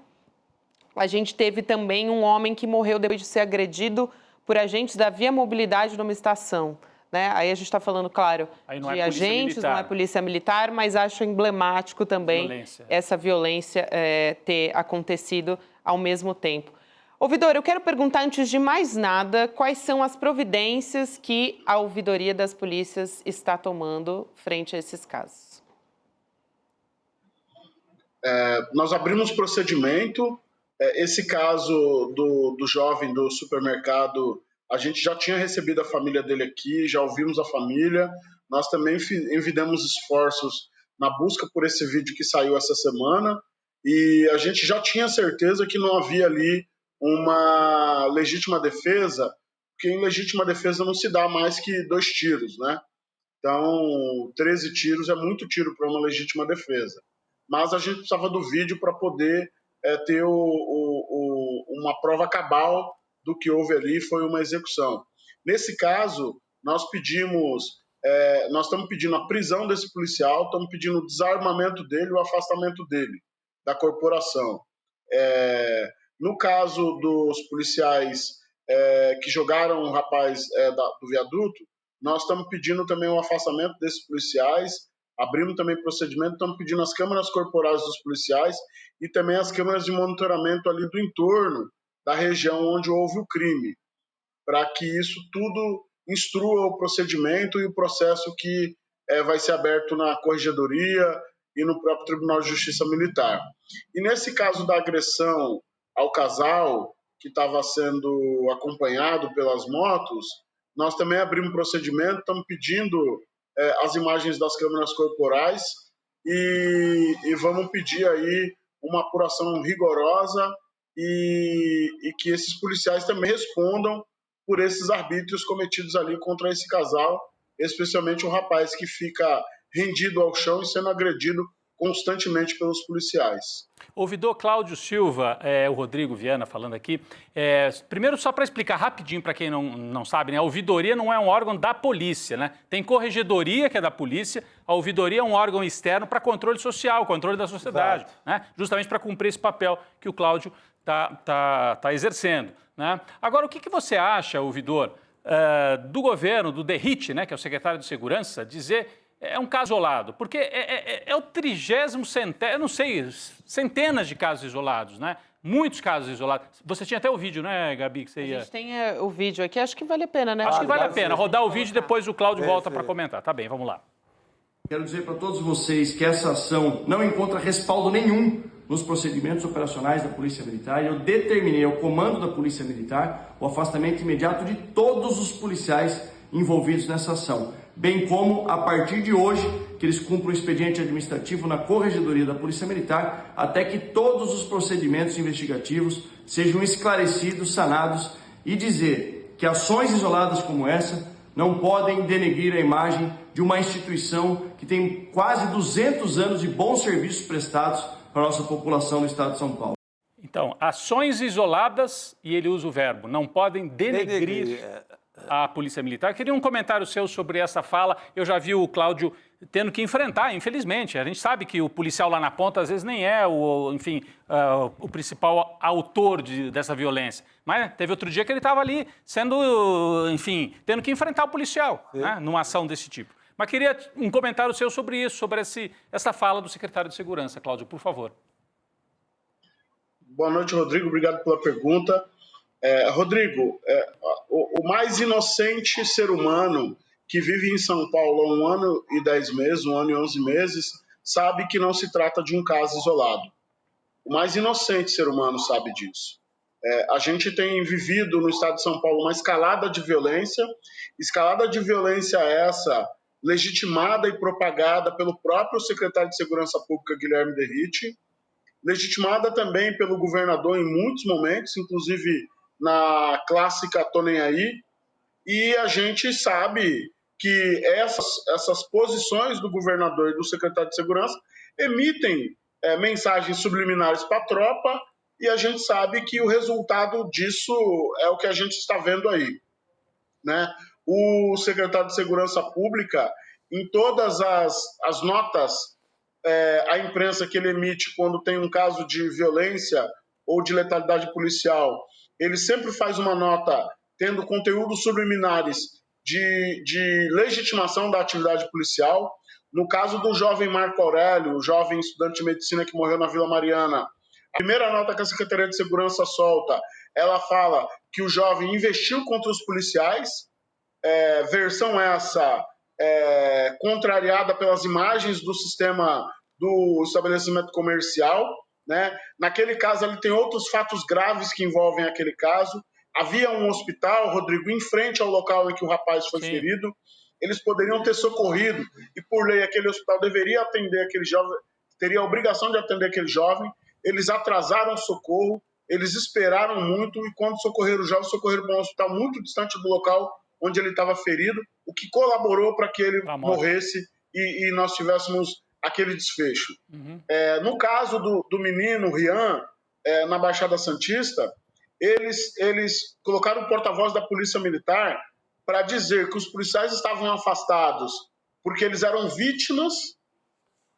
A gente teve também um homem que morreu depois de ser agredido por agentes da Via Mobilidade numa estação, né? Aí a gente está falando, claro, de agentes, não é polícia militar, mas acho emblemático também essa violência ter acontecido ao mesmo tempo. Ouvidor, eu quero perguntar, antes de mais nada, quais são as providências que a ouvidoria das polícias está tomando frente a esses casos? Nós abrimos procedimento. Esse caso do jovem do supermercado, a gente já tinha recebido a família dele aqui, já ouvimos a família. Nós também envidamos esforços na busca por esse vídeo que saiu essa semana e a gente já tinha certeza que não havia ali uma legítima defesa, porque em legítima defesa não se dá mais que 2 tiros, né? Então, 13 tiros é muito tiro para uma legítima defesa. Mas a gente precisava do vídeo para poder ter uma prova cabal do que houve ali, foi uma execução. Nesse caso, nós estamos pedindo a prisão desse policial, estamos pedindo o desarmamento dele, o afastamento dele da corporação. No caso dos policiais que jogaram o rapaz do viaduto, nós estamos pedindo também o afastamento desses policiais, abrimos também procedimento, estamos pedindo as câmeras corporais dos policiais e também as câmeras de monitoramento ali do entorno da região onde houve o crime, para que isso tudo instrua o procedimento e o processo que vai ser aberto na Corregedoria e no próprio Tribunal de Justiça Militar. E nesse caso da agressão ao casal que estava sendo acompanhado pelas motos, nós também abrimos procedimento, estamos pedindo as imagens das câmeras corporais e vamos pedir aí uma apuração rigorosa e que esses policiais também respondam por esses arbítrios cometidos ali contra esse casal, especialmente o rapaz que fica rendido ao chão e sendo agredido constantemente pelos policiais. Ouvidor Cláudio Silva, o Rodrigo Viana falando aqui. Primeiro, só para explicar rapidinho para quem não sabe, né? A ouvidoria não é um órgão da polícia, né? Tem corregedoria, que é da polícia, a ouvidoria é um órgão externo para controle social, controle da sociedade, né? Justamente para cumprir esse papel que o Cláudio está exercendo, né? Agora, o que você acha, ouvidor, do governo, do DERIT, né, que é o secretário de Segurança, dizer... É um caso isolado, porque é o 30º, eu não sei, centenas de casos isolados, né? Muitos casos isolados. Você tinha até o vídeo, né, Gabi? Que você ia... A gente tem o vídeo aqui, acho que vale a pena, né? Acho que vale a pena rodar o vídeo e depois o Cláudio volta para comentar. Tá bem, vamos lá. Quero dizer para todos vocês que essa ação não encontra respaldo nenhum nos procedimentos operacionais da Polícia Militar. Eu determinei ao comando da Polícia Militar o afastamento imediato de todos os policiais envolvidos nessa ação, bem como, a partir de hoje, que eles cumpram o expediente administrativo na Corregedoria da Polícia Militar, até que todos os procedimentos investigativos sejam esclarecidos, sanados, e dizer que ações isoladas como essa não podem denegrir a imagem de uma instituição que tem quase 200 anos de bons serviços prestados para a nossa população no estado de São Paulo. Então, ações isoladas, e ele usa o verbo, não podem denegrir a Polícia Militar. Eu queria um comentário seu sobre essa fala. Eu já vi o Cláudio tendo que enfrentar, infelizmente. A gente sabe que o policial lá na ponta, às vezes, nem é o principal autor dessa violência. Mas teve outro dia que ele estava ali sendo, enfim, tendo que enfrentar o policial, né, numa ação desse tipo. Mas queria um comentário seu sobre isso, sobre essa fala do secretário de Segurança, Cláudio, por favor. Boa noite, Rodrigo. Obrigado pela pergunta. Rodrigo, o mais inocente ser humano que vive em São Paulo há 1 ano e 10 meses, 1 ano e 11 meses, sabe que não se trata de um caso isolado. O mais inocente ser humano sabe disso. A gente tem vivido no estado de São Paulo uma escalada de violência essa legitimada e propagada pelo próprio secretário de Segurança Pública, Guilherme Derrite, legitimada também pelo governador em muitos momentos, inclusive na clássica Tô Nem Aí, e a gente sabe que essas posições do governador e do secretário de Segurança emitem mensagens subliminares para a tropa, e a gente sabe que o resultado disso é o que a gente está vendo aí, né? O secretário de Segurança Pública, em todas as notas à imprensa que ele emite quando tem um caso de violência ou de letalidade policial, ele sempre faz uma nota tendo conteúdos subliminares de legitimação da atividade policial. No caso do jovem Marco Aurélio, o jovem estudante de medicina que morreu na Vila Mariana, a primeira nota que a Secretaria de Segurança solta, ela fala que o jovem investiu contra os policiais, versão essa contrariada pelas imagens do sistema do estabelecimento comercial, né? Naquele caso, ali tem outros fatos graves que envolvem aquele caso. Havia um hospital, Rodrigo, em frente ao local em que o rapaz foi ferido. Eles poderiam ter socorrido e, por lei, aquele hospital deveria atender aquele jovem, teria a obrigação de atender aquele jovem. Eles atrasaram o socorro, eles esperaram muito e, quando socorreram o jovem, socorreram para um hospital muito distante do local onde ele estava ferido, o que colaborou para que ele morresse e nós tivéssemos aquele desfecho. No caso do menino Rian, na Baixada Santista, eles colocaram o porta-voz da Polícia Militar para dizer que os policiais estavam afastados porque eles eram vítimas,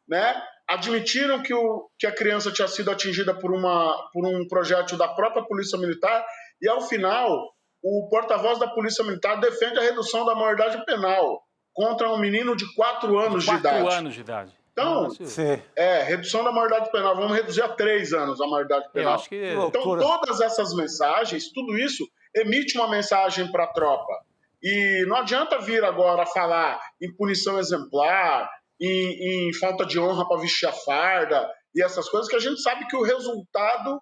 né? Admitiram que a criança tinha sido atingida por um projétil da própria Polícia Militar e, ao final, o porta-voz da Polícia Militar defende a redução da maioridade penal contra um menino de 4 anos de idade. 4 anos de idade. Então, redução da maioridade penal. Vamos reduzir a 3 anos a maioridade penal. Eu acho que... Então, todas essas mensagens, tudo isso, emite uma mensagem para a tropa. E não adianta vir agora falar em punição exemplar, em falta de honra para vestir a farda e essas coisas, que a gente sabe que o resultado,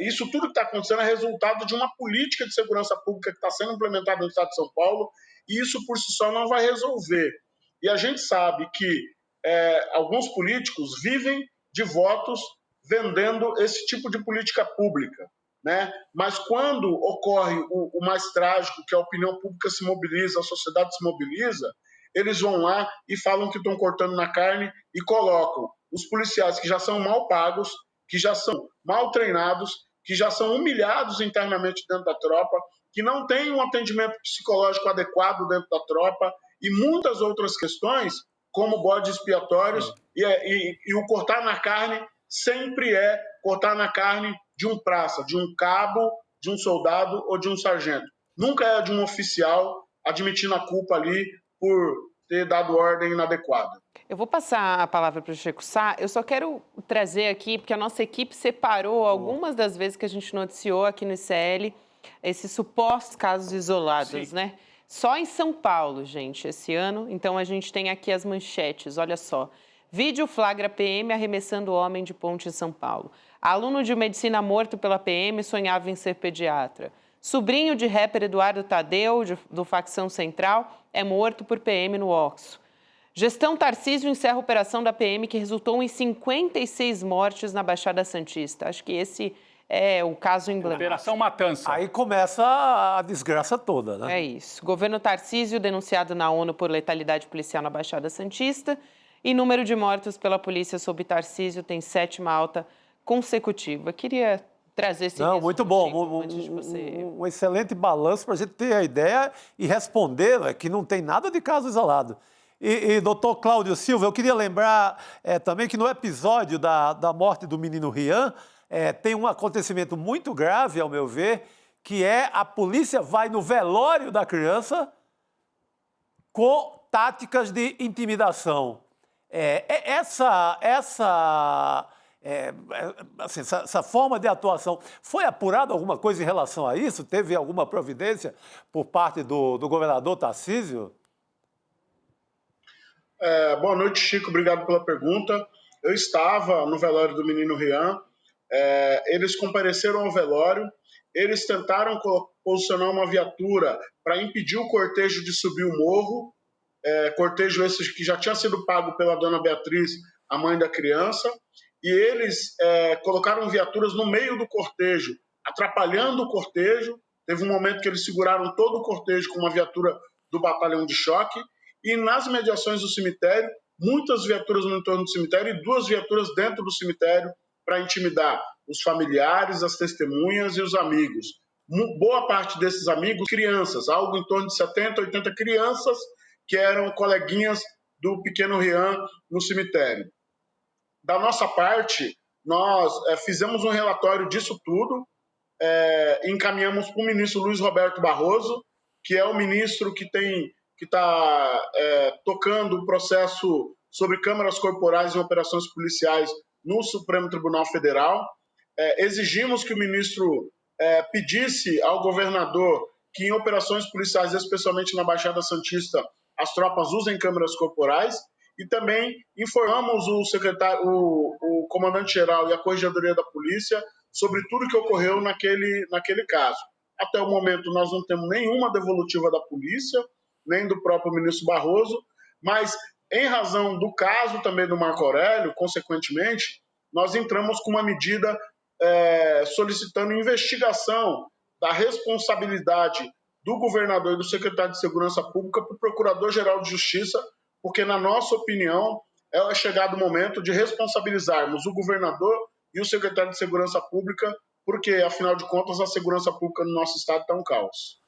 isso tudo que está acontecendo é resultado de uma política de segurança pública que está sendo implementada no estado de São Paulo, e isso por si só não vai resolver. E a gente sabe que alguns políticos vivem de votos vendendo esse tipo de política pública, né? Mas quando ocorre o mais trágico, que a opinião pública se mobiliza, a sociedade se mobiliza, eles vão lá e falam que estão cortando na carne e colocam os policiais que já são mal pagos, que já são mal treinados, que já são humilhados internamente dentro da tropa, que não têm um atendimento psicológico adequado dentro da tropa e muitas outras questões, como bodes expiatórios, e o cortar na carne sempre é cortar na carne de um praça, de um cabo, de um soldado ou de um sargento. Nunca é de um oficial admitindo a culpa ali por ter dado ordem inadequada. Eu vou passar a palavra para o Chico Sá. Eu só quero trazer aqui, porque a nossa equipe separou algumas das vezes que a gente noticiou aqui no ICL esses supostos casos isolados, né? Só em São Paulo, gente, esse ano. Então, a gente tem aqui as manchetes, olha só. Vídeo flagra PM arremessando homem de ponte em São Paulo. Aluno de medicina morto pela PM sonhava em ser pediatra. Sobrinho de rapper Eduardo Tadeu, do Facção Central, é morto por PM no Oxo. Gestão Tarcísio encerra a operação da PM que resultou em 56 mortes na Baixada Santista. Acho que esse é o caso emblemático. Operação Matança. Aí começa a desgraça toda, né? É isso. Governo Tarcísio denunciado na ONU por letalidade policial na Baixada Santista e número de mortos pela polícia sob Tarcísio tem 7ª alta consecutiva. Queria trazer esse resumo, muito bom. Um excelente balanço para a gente ter a ideia e responder que não tem nada de caso isolado. E doutor Cláudio Silva, eu queria lembrar também que no episódio da morte do menino Rian, tem um acontecimento muito grave, ao meu ver, que é a polícia vai no velório da criança com táticas de intimidação. Essa forma de atuação, foi apurada alguma coisa em relação a isso? Teve alguma providência por parte do governador Tarcísio? Boa noite, Chico. Obrigado pela pergunta. Eu estava no velório do menino Rian. Eles compareceram ao velório. Eles tentaram posicionar uma viatura para impedir o cortejo de subir o morro. Cortejo esse que já tinha sido pago pela dona Beatriz, a mãe da criança. E eles colocaram viaturas no meio do cortejo, atrapalhando o cortejo. Teve um momento que eles seguraram todo o cortejo com uma viatura do batalhão de choque. E nas mediações do cemitério, muitas viaturas no entorno do cemitério e 2 viaturas dentro do cemitério para intimidar os familiares, as testemunhas e os amigos. Boa parte desses amigos, crianças, algo em torno de 70, 80 crianças que eram coleguinhas do pequeno Rian no cemitério. Da nossa parte, nós fizemos um relatório disso tudo, encaminhamos para o ministro Luiz Roberto Barroso, que é o ministro que está tocando o processo sobre câmaras corporais e operações policiais no Supremo Tribunal Federal. Exigimos que o ministro pedisse ao governador que em operações policiais, especialmente na Baixada Santista, as tropas usem câmeras corporais. E também informamos o comandante-geral e a corregedoria da polícia sobre tudo que ocorreu naquele caso. Até o momento, nós não temos nenhuma devolutiva da polícia, nem do próprio ministro Barroso, mas em razão do caso também do Marco Aurélio, consequentemente, nós entramos com uma medida solicitando investigação da responsabilidade do governador e do secretário de Segurança Pública para o Procurador-Geral de Justiça, porque, na nossa opinião, é chegado o momento de responsabilizarmos o governador e o secretário de Segurança Pública, porque, afinal de contas, a segurança pública no nosso estado está um caos.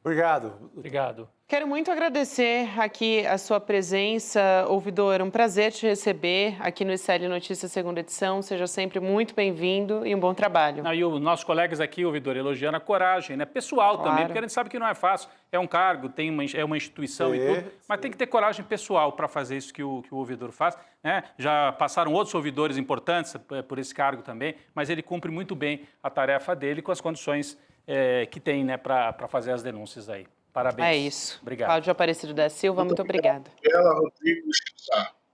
Obrigado. Quero muito agradecer aqui a sua presença, ouvidor. Um prazer te receber aqui no ICL Notícias, segunda edição. Seja sempre muito bem-vindo e um bom trabalho. E os nossos colegas aqui, ouvidor, elogiando a coragem, né? Pessoal também, porque a gente sabe que não é fácil. É um cargo, é uma instituição e tudo, mas tem que ter coragem pessoal para fazer isso que o ouvidor faz, né? Já passaram outros ouvidores importantes por esse cargo também, mas ele cumpre muito bem a tarefa dele com as condições que tem, né, para fazer as denúncias aí. Parabéns. É isso. Obrigado. Cláudio Aparecido da Silva, muito obrigada. Rodrigo,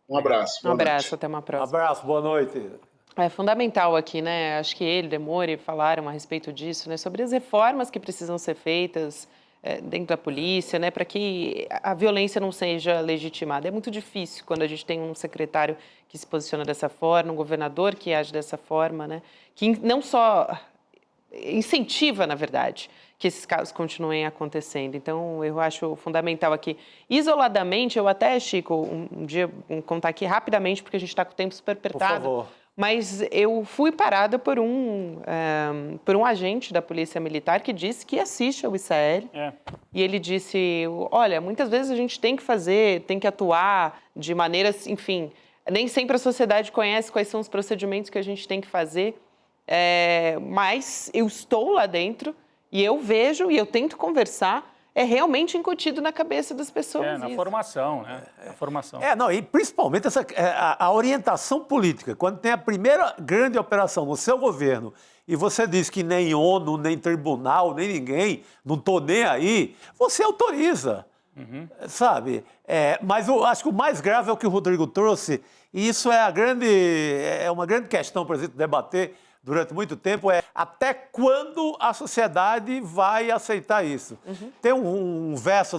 um abraço. Um abraço, até uma próxima. Abraço, boa noite. É fundamental aqui, né? Acho que ele, Demore, falaram a respeito disso, né? Sobre as reformas que precisam ser feitas dentro da polícia, né? Para que a violência não seja legitimada. É muito difícil quando a gente tem um secretário que se posiciona dessa forma, um governador que age dessa forma, né? Que não só incentiva, na verdade, que esses casos continuem acontecendo. Então, eu acho fundamental aqui. Isoladamente, eu até, Chico, um dia, vou contar aqui rapidamente, porque a gente está com o tempo super apertado. Por favor. Mas eu fui parada por um agente da Polícia Militar que disse que assiste ao ICL. E ele disse, olha, muitas vezes a gente tem que atuar de maneiras, enfim, nem sempre a sociedade conhece quais são os procedimentos que a gente tem que fazer, mas eu estou lá dentro e eu vejo e eu tento conversar, é realmente incutido na cabeça das pessoas. Na formação, né? Na formação. E principalmente a orientação política. Quando tem a primeira grande operação no seu governo e você diz que nem ONU, nem tribunal, nem ninguém, não estou nem aí, você autoriza, sabe? Mas eu acho que o mais grave é o que o Rodrigo trouxe, e isso é uma grande questão para a gente debater durante muito tempo, até quando a sociedade vai aceitar isso. Tem um verso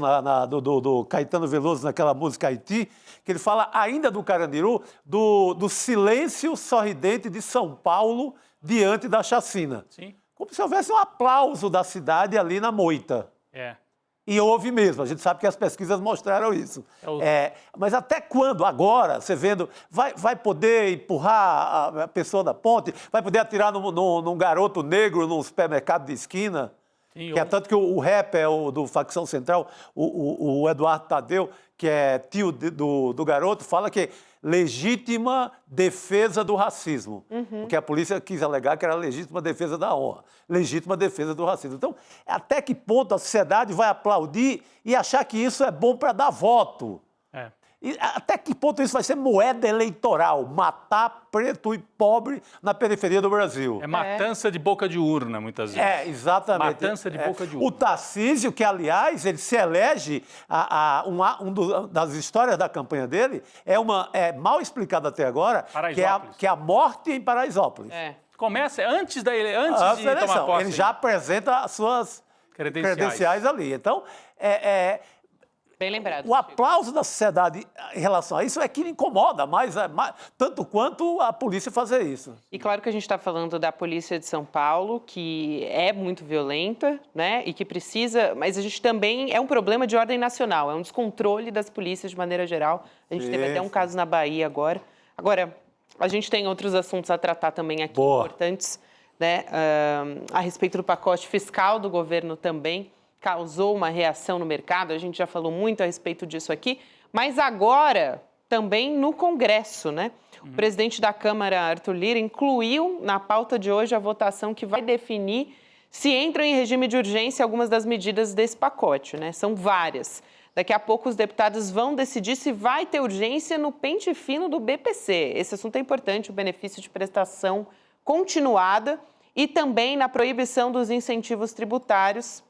do Caetano Veloso naquela música Haiti, que ele fala ainda do Carandiru, do silêncio sorridente de São Paulo diante da chacina. Sim. Como se houvesse um aplauso da cidade ali na moita. E houve mesmo, a gente sabe que as pesquisas mostraram isso. Mas até quando, agora, você vendo, vai poder empurrar a pessoa da ponte, vai poder atirar num garoto negro num supermercado de esquina? Que é tanto que o rapper do Facção Central, o Eduardo Tadeu, que é tio do garoto, fala que legítima defesa do racismo. Porque a polícia quis alegar que era legítima defesa da honra. Legítima defesa do racismo. Então, até que ponto a sociedade vai aplaudir e achar que isso é bom para dar voto? E até que ponto isso vai ser moeda eleitoral? Matar preto e pobre na periferia do Brasil. É matança de boca de urna, muitas vezes. Exatamente. Matança de boca de urna. O Tarcísio, que, aliás, ele se elege, das histórias da campanha dele, é mal explicado até agora, que é a morte em Paraisópolis. Começa antes de tomar posse. Ele já apresenta as suas credenciais ali. Então, bem lembrado. O aplauso da sociedade em relação a isso é que incomoda mais, tanto quanto a polícia fazer isso. E claro que a gente está falando da Polícia de São Paulo, que é muito violenta, né? E que precisa... Mas a gente também... É um problema de ordem nacional, é um descontrole das polícias de maneira geral. A gente teve até um caso na Bahia agora. Agora, a gente tem outros assuntos a tratar também aqui, importantes, né? A respeito do pacote fiscal do governo também. Causou uma reação no mercado, a gente já falou muito a respeito disso aqui, mas agora também no Congresso, né? O presidente da Câmara, Arthur Lira, incluiu na pauta de hoje a votação que vai definir se entram em regime de urgência algumas das medidas desse pacote, né? São várias. Daqui a pouco os deputados vão decidir se vai ter urgência no pente fino do BPC. Esse assunto é importante, o benefício de prestação continuada e também na proibição dos incentivos tributários,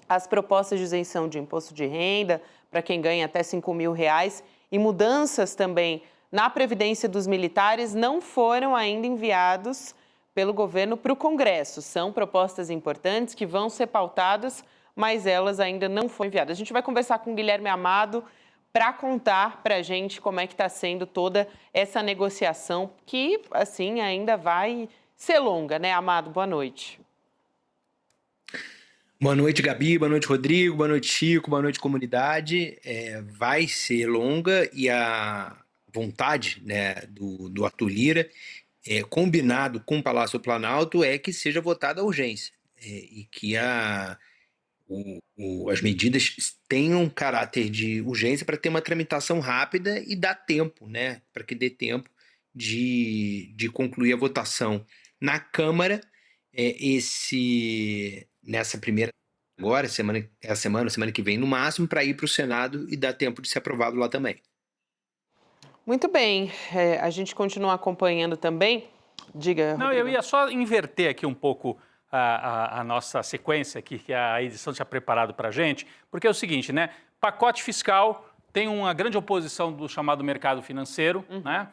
as propostas de isenção de imposto de renda para quem ganha até R$5.000 e mudanças também na Previdência dos militares não foram ainda enviados pelo governo para o Congresso. São propostas importantes que vão ser pautadas, mas elas ainda não foram enviadas. A gente vai conversar com o Guilherme Amado para contar para a gente como é que está sendo toda essa negociação, que, assim, ainda vai ser longa, né, Amado? Boa noite. Boa noite, Gabi, boa noite, Rodrigo, boa noite, Chico, boa noite, comunidade. Vai ser longa e a vontade, né, do Arthur Lira, combinado com o Palácio Planalto, é que seja votada a urgência e que as medidas tenham caráter de urgência para ter uma tramitação rápida e dar tempo, né, para que dê tempo de concluir a votação na Câmara. Nessa primeira agora, semana que vem no máximo, para ir para o Senado e dar tempo de ser aprovado lá também. Muito bem, a gente continua acompanhando também. Diga, Não, Rodrigo. eu ia só inverter aqui um pouco a nossa sequência aqui, que a edição tinha preparado para a gente, porque é o seguinte, né? Pacote fiscal tem uma grande oposição do chamado mercado financeiro, né?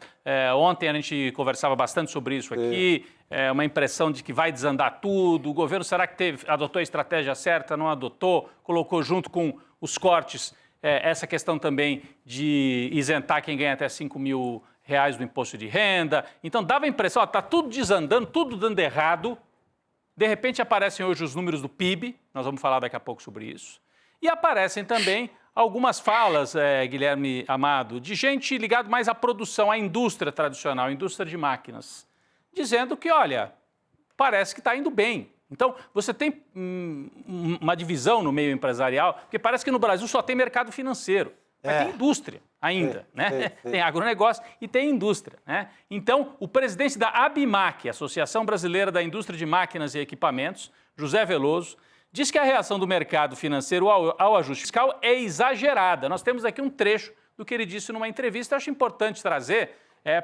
Ontem a gente conversava bastante sobre isso aqui, uma impressão de que vai desandar tudo, o governo será que adotou a estratégia certa, não adotou, colocou junto com os cortes essa questão também de isentar quem ganha até R$5.000 do imposto de renda. Então dava a impressão, está tudo desandando, tudo dando errado. De repente aparecem hoje os números do PIB, nós vamos falar daqui a pouco sobre isso. E aparecem também algumas falas, Guilherme Amado, de gente ligada mais à produção, à indústria tradicional, à indústria de máquinas, dizendo que, olha, parece que está indo bem. Então, você tem uma divisão no meio empresarial, porque parece que no Brasil só tem mercado financeiro, mas tem indústria ainda, né? Tem agronegócio e tem indústria, né? Então, o presidente da ABIMAQ, Associação Brasileira da Indústria de Máquinas e Equipamentos, José Veloso, diz que a reação do mercado financeiro ao ajuste fiscal é exagerada. Nós temos aqui um trecho do que ele disse numa entrevista, eu acho importante trazer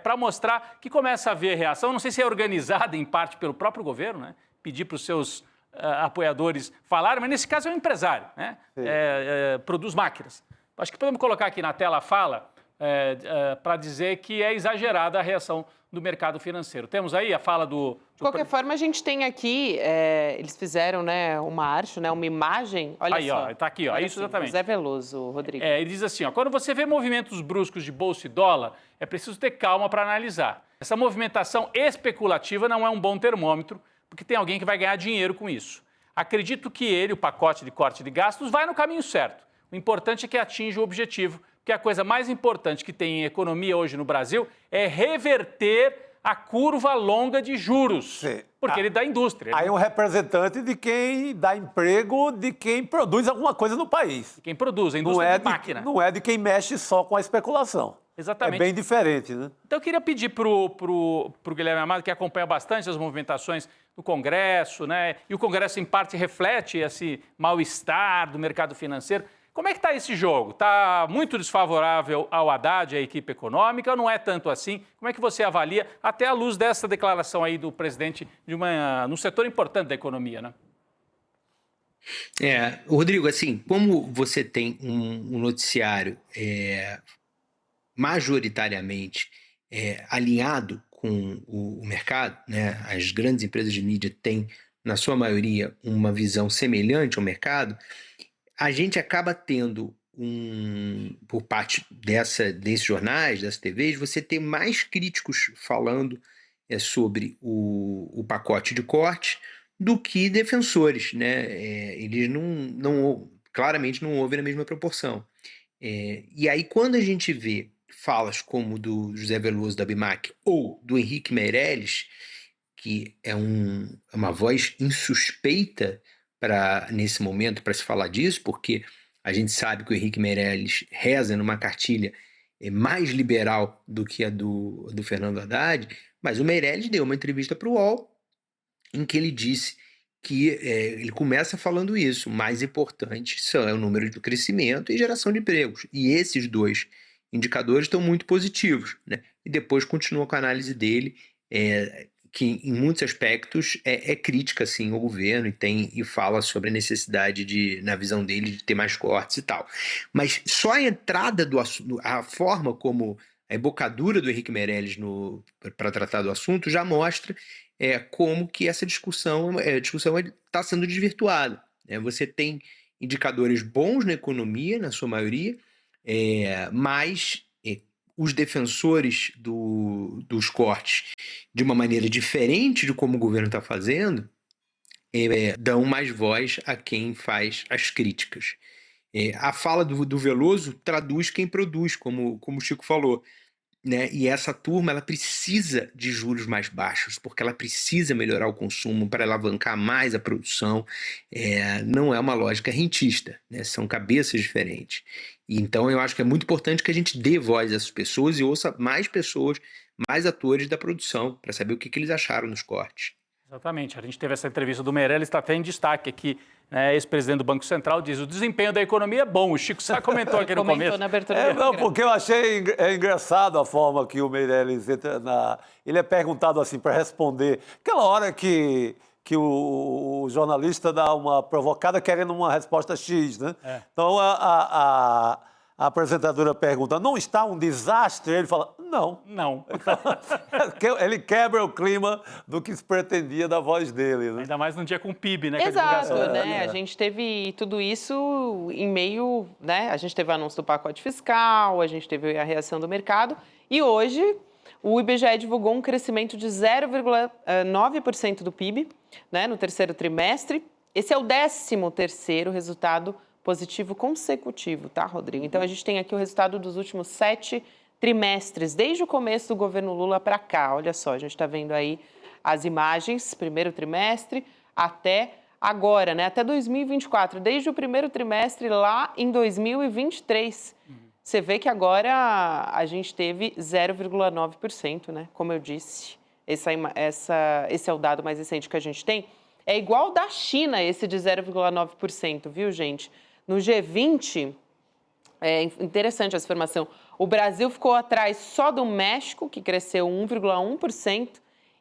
para mostrar que começa a haver reação, não sei se é organizada em parte pelo próprio governo, né? Pedir para os seus apoiadores falarem, mas nesse caso é um empresário, né? Produz máquinas. Acho que podemos colocar aqui na tela a fala para dizer que é exagerada a reação do mercado financeiro. Temos aí a fala do... De qualquer forma, a gente tem aqui, eles fizeram, né, uma arte, né, uma imagem, olha aí, só. Ó, tá aqui, ó, olha isso assim, exatamente. José Veloso, Rodrigo. Ele diz assim, ó, quando você vê movimentos bruscos de bolsa e dólar, é preciso ter calma para analisar. Essa movimentação especulativa não é um bom termômetro, porque tem alguém que vai ganhar dinheiro com isso. Acredito que o pacote de corte de gastos, vai no caminho certo. O importante é que atinja o objetivo, porque a coisa mais importante que tem em economia hoje no Brasil é reverter a curva longa de juros, Sim. porque ele é da indústria. Aí um representante de quem dá emprego, de quem produz alguma coisa no país. Quem produz, a indústria de máquina. Não é de quem mexe só com a especulação. Exatamente. É bem diferente, né? Então eu queria pedir para o Guilherme Amado, que acompanha bastante as movimentações do Congresso, né? E o Congresso, em parte, reflete esse mal-estar do mercado financeiro. Como é que está esse jogo? Está muito desfavorável ao Haddad, à equipe econômica, ou não é tanto assim? Como é que você avalia, até à luz dessa declaração aí do presidente num setor importante da economia, né? Rodrigo, assim, como você tem um noticiário majoritariamente alinhado com o mercado, né? As grandes empresas de mídia têm, na sua maioria, uma visão semelhante ao mercado, a gente acaba tendo, por parte desses jornais, das TVs, você tem mais críticos falando sobre o pacote de corte do que defensores, né? Eles claramente não ouvem na mesma proporção. E aí, quando a gente vê falas como do José Veloso da BIMAC ou do Henrique Meirelles, que é uma voz insuspeita nesse momento para se falar disso, porque a gente sabe que o Henrique Meirelles reza numa cartilha mais liberal do que a do Fernando Haddad, mas o Meirelles deu uma entrevista para o UOL em que ele disse que ele começa falando isso, o mais importante é o número de crescimento e geração de empregos, e esses dois indicadores estão muito positivos, né? E depois continua com a análise dele, que em muitos aspectos é crítica sim, ao governo e fala sobre a necessidade na visão dele, de ter mais cortes e tal. Mas só a entrada do assunto, a forma como a embocadura do Henrique Meirelles para tratar do assunto já mostra como que essa discussão está sendo desvirtuada, né? Você tem indicadores bons na economia, na sua maioria, mas os defensores dos cortes, de uma maneira diferente de como o governo está fazendo, dão mais voz a quem faz as críticas. A fala do Veloso traduz quem produz, como o Chico falou, né? E essa turma ela precisa de juros mais baixos, porque ela precisa melhorar o consumo para alavancar mais a produção. Não é uma lógica rentista, né? São cabeças diferentes. E então eu acho que é muito importante que a gente dê voz a essas pessoas e ouça mais pessoas, mais atores da produção, para saber o que eles acharam nos cortes. Exatamente. A gente teve essa entrevista do Meirelles, está até em destaque aqui, né? Ex-presidente do Banco Central diz: o desempenho da economia é bom. O Chico Sá comentou aqui no começo. Na abertura não, porque eu achei engraçado a forma que o Meirelles entra ele é perguntado assim para responder. Aquela hora que o jornalista dá uma provocada querendo uma resposta X, né? Então a apresentadora pergunta: não está um desastre? Ele fala: não. Não. Ele quebra o clima do que se pretendia da voz dele, né? Ainda mais num dia com PIB, né? Exato, né? A gente teve tudo isso em meio, né? A gente teve o anúncio do pacote fiscal, a gente teve a reação do mercado e hoje o IBGE divulgou um crescimento de 0,9% do PIB, né, no terceiro trimestre. Esse é o 13º resultado positivo consecutivo, tá, Rodrigo? Então, a gente tem aqui o resultado dos últimos 7 trimestres, desde o começo do governo Lula para cá. Olha só, a gente está vendo aí as imagens, primeiro trimestre até agora, né? Até 2024, desde o primeiro trimestre lá em 2023. Você vê que agora a gente teve 0,9%, né? Como eu disse, esse é o dado mais recente que a gente tem. É igual ao da China, esse de 0,9%, viu, gente? No G20, é interessante essa informação, o Brasil ficou atrás só do México, que cresceu 1,1%,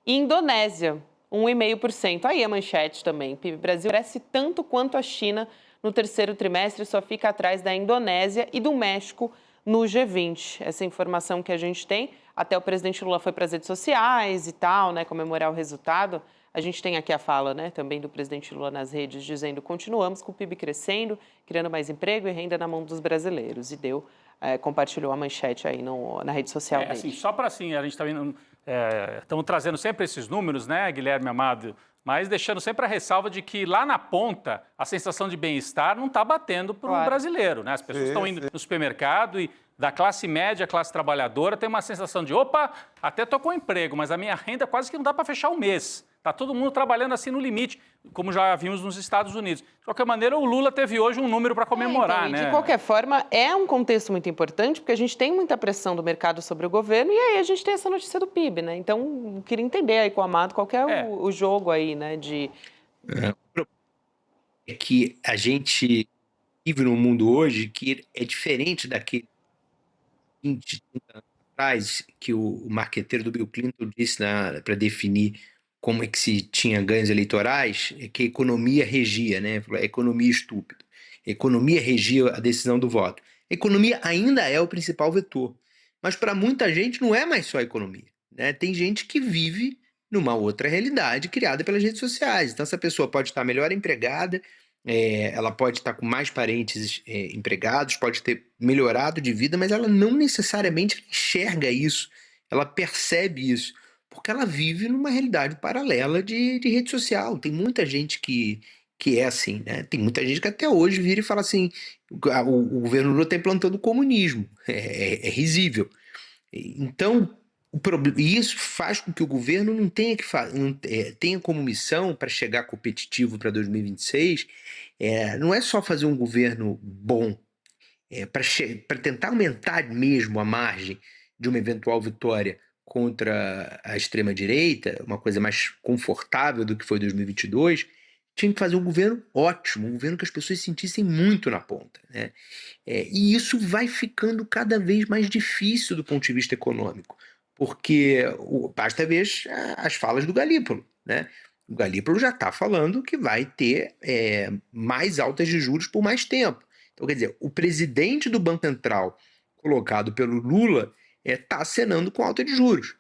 e Indonésia, 1,5%. Aí a manchete também, PIB Brasil cresce tanto quanto a China no terceiro trimestre, só fica atrás da Indonésia e do México no G20. Essa informação que a gente tem, até o presidente Lula foi para as redes sociais e tal, né, comemorar o resultado. A gente tem aqui a fala, né, também do presidente Lula nas redes, dizendo: continuamos com o PIB crescendo, criando mais emprego e renda na mão dos brasileiros. E compartilhou a manchete aí na rede social dele. Assim, só para assim, a gente está vendo, estamos trazendo sempre esses números, né, Guilherme Amado, mas deixando sempre a ressalva de que lá na ponta a sensação de bem-estar não está batendo para o brasileiro, né? As pessoas estão indo no supermercado e da classe média, classe trabalhadora, tem uma sensação de, opa, até estou com emprego, mas a minha renda quase que não dá para fechar o mês. Está todo mundo trabalhando assim no limite, como já vimos nos Estados Unidos. De qualquer maneira, o Lula teve hoje um número para comemorar, então, né? De qualquer forma, é um contexto muito importante, porque a gente tem muita pressão do mercado sobre o governo, e aí a gente tem essa notícia do PIB, né? Então, eu queria entender aí com o Amado qual que é o jogo aí, né? É que a gente vive num mundo hoje que é diferente daquele 20, 30 anos atrás, que o marqueteiro do Bill Clinton disse para definir como é que se tinha ganhos eleitorais, é que a economia regia, né? A economia estúpida. A economia regia a decisão do voto. A economia ainda é o principal vetor. Mas para muita gente não é mais só a economia, né? Tem gente que vive numa outra realidade criada pelas redes sociais. Então essa pessoa pode estar melhor empregada, ela pode estar com mais parentes empregados, pode ter melhorado de vida, mas ela não necessariamente enxerga isso, ela percebe isso, porque ela vive numa realidade paralela de rede social. Tem muita gente que é assim, né? Tem muita gente que até hoje vira e fala assim, o governo Lula está implantando o comunismo, é risível. Então, e isso faz com que o governo não tenha tenha como missão para chegar competitivo para 2026, não é só fazer um governo bom, para tentar aumentar mesmo a margem de uma eventual vitória contra a extrema-direita, uma coisa mais confortável do que foi 2022, tinha que fazer um governo ótimo, um governo que as pessoas sentissem muito na ponta, né? E isso vai ficando cada vez mais difícil do ponto de vista econômico, porque basta ver as falas do Galípolo, né? O Galípolo já está falando que vai ter mais altas de juros por mais tempo. Então, quer dizer, o presidente do Banco Central, colocado pelo Lula, está acenando com alta de juros.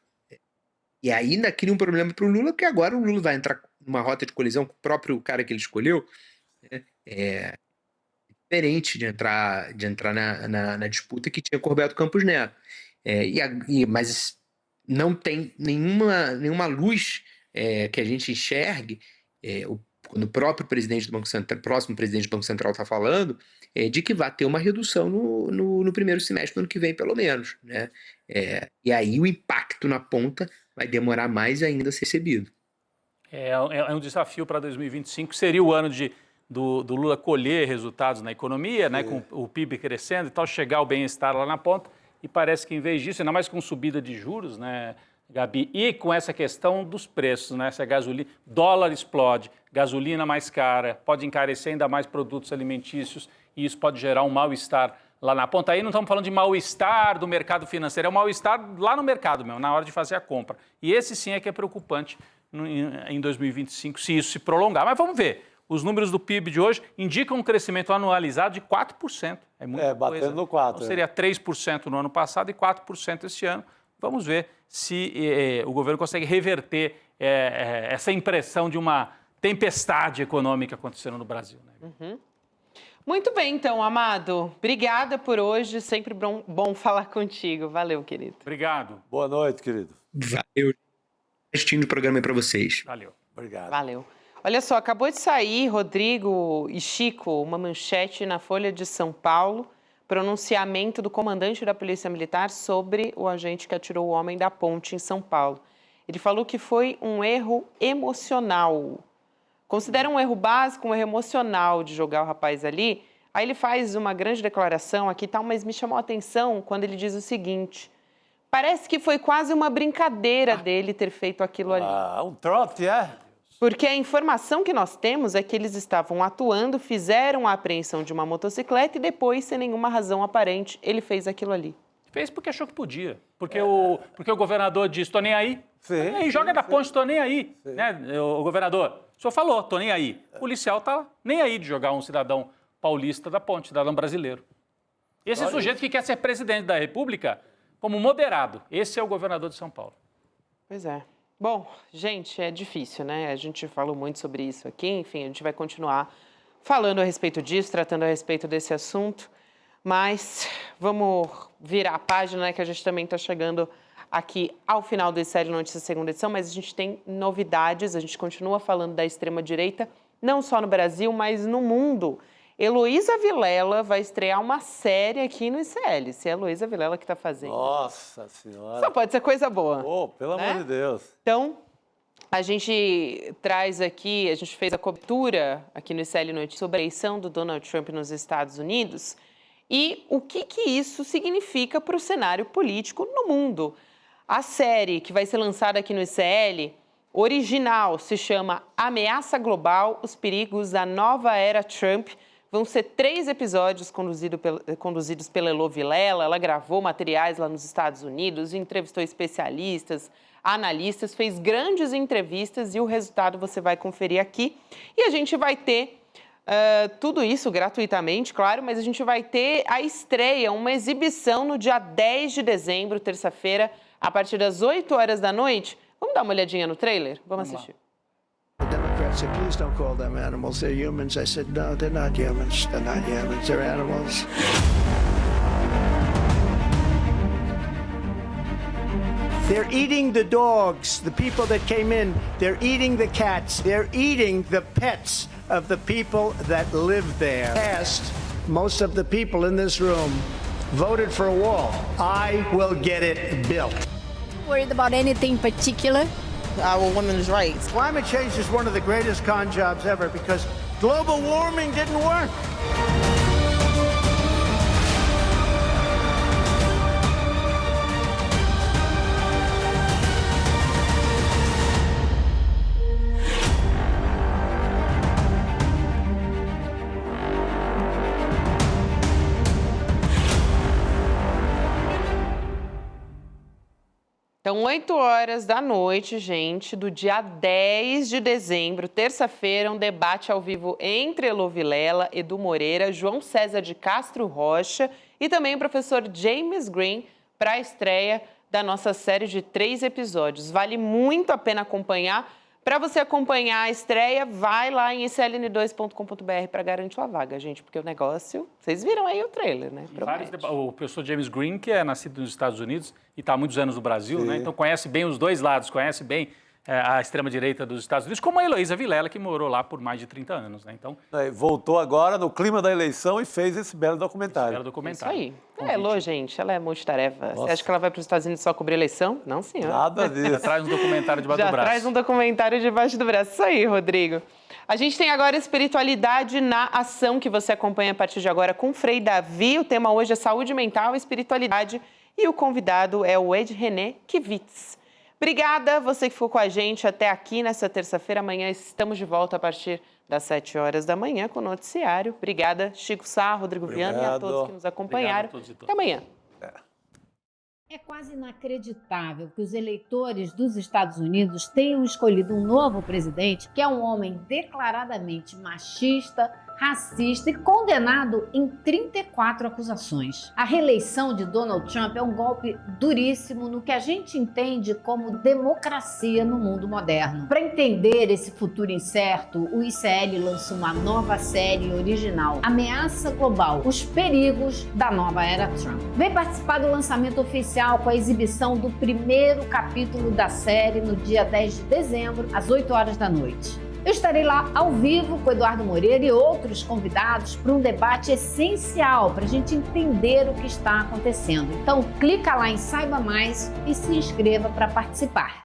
E aí ainda cria um problema para o Lula, porque agora o Lula vai entrar numa rota de colisão com o próprio cara que ele escolheu. É diferente de entrar na disputa que tinha com o Roberto Campos Neto. Mas não tem nenhuma luz que a gente enxergue, quando o próprio presidente do Banco Central, próximo presidente do Banco Central está falando, de que vai ter uma redução no primeiro semestre do ano que vem, pelo menos, né? E aí o impacto na ponta vai demorar mais ainda a ser recebido. É um desafio para 2025, seria o ano do Lula colher resultados na economia, né, com o PIB crescendo e tal, chegar ao bem-estar lá na ponta, e parece que em vez disso, ainda mais com subida de juros, né, Gabi, e com essa questão dos preços, né, essa gasolina, dólar explode, gasolina mais cara, pode encarecer ainda mais produtos alimentícios, e isso pode gerar um mal-estar lá na ponta. Aí não estamos falando de mal-estar do mercado financeiro, é um mal-estar lá no mercado mesmo, na hora de fazer a compra. E esse sim é que é preocupante em 2025, se isso se prolongar. Mas vamos ver. Os números do PIB de hoje indicam um crescimento anualizado de 4%. É muita coisa. Batendo no 4%. Então, seria 3% no ano passado e 4% esse ano. Vamos ver se o governo consegue reverter essa impressão de uma tempestade econômica acontecendo no Brasil. Né? Uhum. Muito bem, então, Amado. Obrigada por hoje. Sempre bom falar contigo. Valeu, querido. Obrigado. Boa noite, querido. Valeu. Assistindo o programa para vocês. Valeu. Obrigado. Valeu. Olha só, acabou de sair, Rodrigo e Chico, uma manchete na Folha de São Paulo, pronunciamento do comandante da Polícia Militar sobre o agente que atirou o homem da ponte em São Paulo. Ele falou que foi um erro emocional. Considera um erro básico, um erro emocional de jogar o rapaz ali. Aí ele faz uma grande declaração aqui e tal, mas me chamou a atenção quando ele diz o seguinte: parece que foi quase uma brincadeira dele ter feito aquilo ali. Um trote, Porque a informação que nós temos é que eles estavam atuando, fizeram a apreensão de uma motocicleta e depois, sem nenhuma razão aparente, ele fez aquilo ali. Fez porque achou que podia. Porque o governador disse, tô nem aí. Sim, aí joga da ponte, tô nem aí. Né? O governador, o senhor falou, tô nem aí. O policial tá nem aí de jogar um cidadão paulista da ponte, cidadão brasileiro. Esse sujeito que quer ser presidente da República como moderado. Esse é o governador de São Paulo. Pois é. Bom, gente, é difícil, né? A gente falou muito sobre isso aqui, enfim, a gente vai continuar falando a respeito disso, tratando a respeito desse assunto, mas vamos virar a página, né, que a gente também está chegando aqui ao final do Série Notícias segunda edição, mas a gente tem novidades, a gente continua falando da extrema-direita, não só no Brasil, mas no mundo. Heloísa Vilela vai estrear uma série aqui no ICL. Se é a Heloísa Vilela que está fazendo. Nossa Senhora. Só pode ser coisa boa. Oh, pelo amor de Deus. Então, a gente traz aqui, a gente fez a cobertura aqui no ICL Notícias sobre a eleição do Donald Trump nos Estados Unidos e o que isso significa para o cenário político no mundo. A série que vai ser lançada aqui no ICL, original, se chama Ameaça Global, os perigos da nova era Trump. Vão ser 3 episódios conduzidos pela Elo Vilela. Ela gravou materiais lá nos Estados Unidos, entrevistou especialistas, analistas, fez grandes entrevistas e o resultado você vai conferir aqui. E a gente vai ter tudo isso gratuitamente, claro, mas a gente vai ter a estreia, uma exibição no dia 10 de dezembro, terça-feira, a partir das 8 horas da noite. Vamos dar uma olhadinha no trailer? Vamos assistir. Democrats said, please don't call them animals, they're humans. I said, no, they're not humans, they're animals. They're eating the dogs, the people that came in, they're eating the cats, they're eating the pets of the people that live there. Past, most of the people in this room voted for a wall. I will get it built. Worried about anything in particular? Our women's rights. Climate change is one of the greatest con jobs ever because global warming didn't work. Então, 8 horas da noite, gente, do dia 10 de dezembro, terça-feira, um debate ao vivo entre Elo Vilela, Edu Moreira, João César de Castro Rocha e também o professor James Green para a estreia da nossa série de 3 episódios. Vale muito a pena acompanhar. Para você acompanhar a estreia, vai lá em icln2.com.br para garantir a vaga, gente, porque o negócio... Vocês viram aí o trailer, né? O professor James Green, que é nascido nos Estados Unidos e está há muitos anos no Brasil, né? Então conhece bem os dois lados, conhece bem a extrema-direita dos Estados Unidos, como a Heloísa Vilela, que morou lá por mais de 30 anos, né? Então, voltou agora no clima da eleição e fez esse belo documentário. Isso aí. Elo, gente, ela é multitarefa. Você acha que ela vai para os Estados Unidos só cobrir eleição? Não, senhor. Nada disso. Já traz um documentário debaixo do braço. Já traz um documentário debaixo do braço. Isso aí, Rodrigo. A gente tem agora Espiritualidade na Ação, que você acompanha a partir de agora com Frei Davi. O tema hoje é saúde mental e espiritualidade. E o convidado é o Ed René Kivitz. Obrigada, você que ficou com a gente até aqui nessa terça-feira. Amanhã estamos de volta a partir das 7 horas da manhã com o noticiário. Obrigada, Chico Sá, Rodrigo Viana e a todos que nos acompanharam. Até amanhã. É quase inacreditável que os eleitores dos Estados Unidos tenham escolhido um novo presidente que é um homem declaradamente machista, racista e condenado em 34 acusações. A reeleição de Donald Trump é um golpe duríssimo no que a gente entende como democracia no mundo moderno. Para entender esse futuro incerto, o ICL lançou uma nova série original, Ameaça Global, os perigos da nova era Trump. Vem participar do lançamento oficial com a exibição do primeiro capítulo da série no dia 10 de dezembro, às 8 horas da noite. Eu estarei lá ao vivo com Eduardo Moreira e outros convidados para um debate essencial para a gente entender o que está acontecendo. Então, clica lá em Saiba Mais e se inscreva para participar.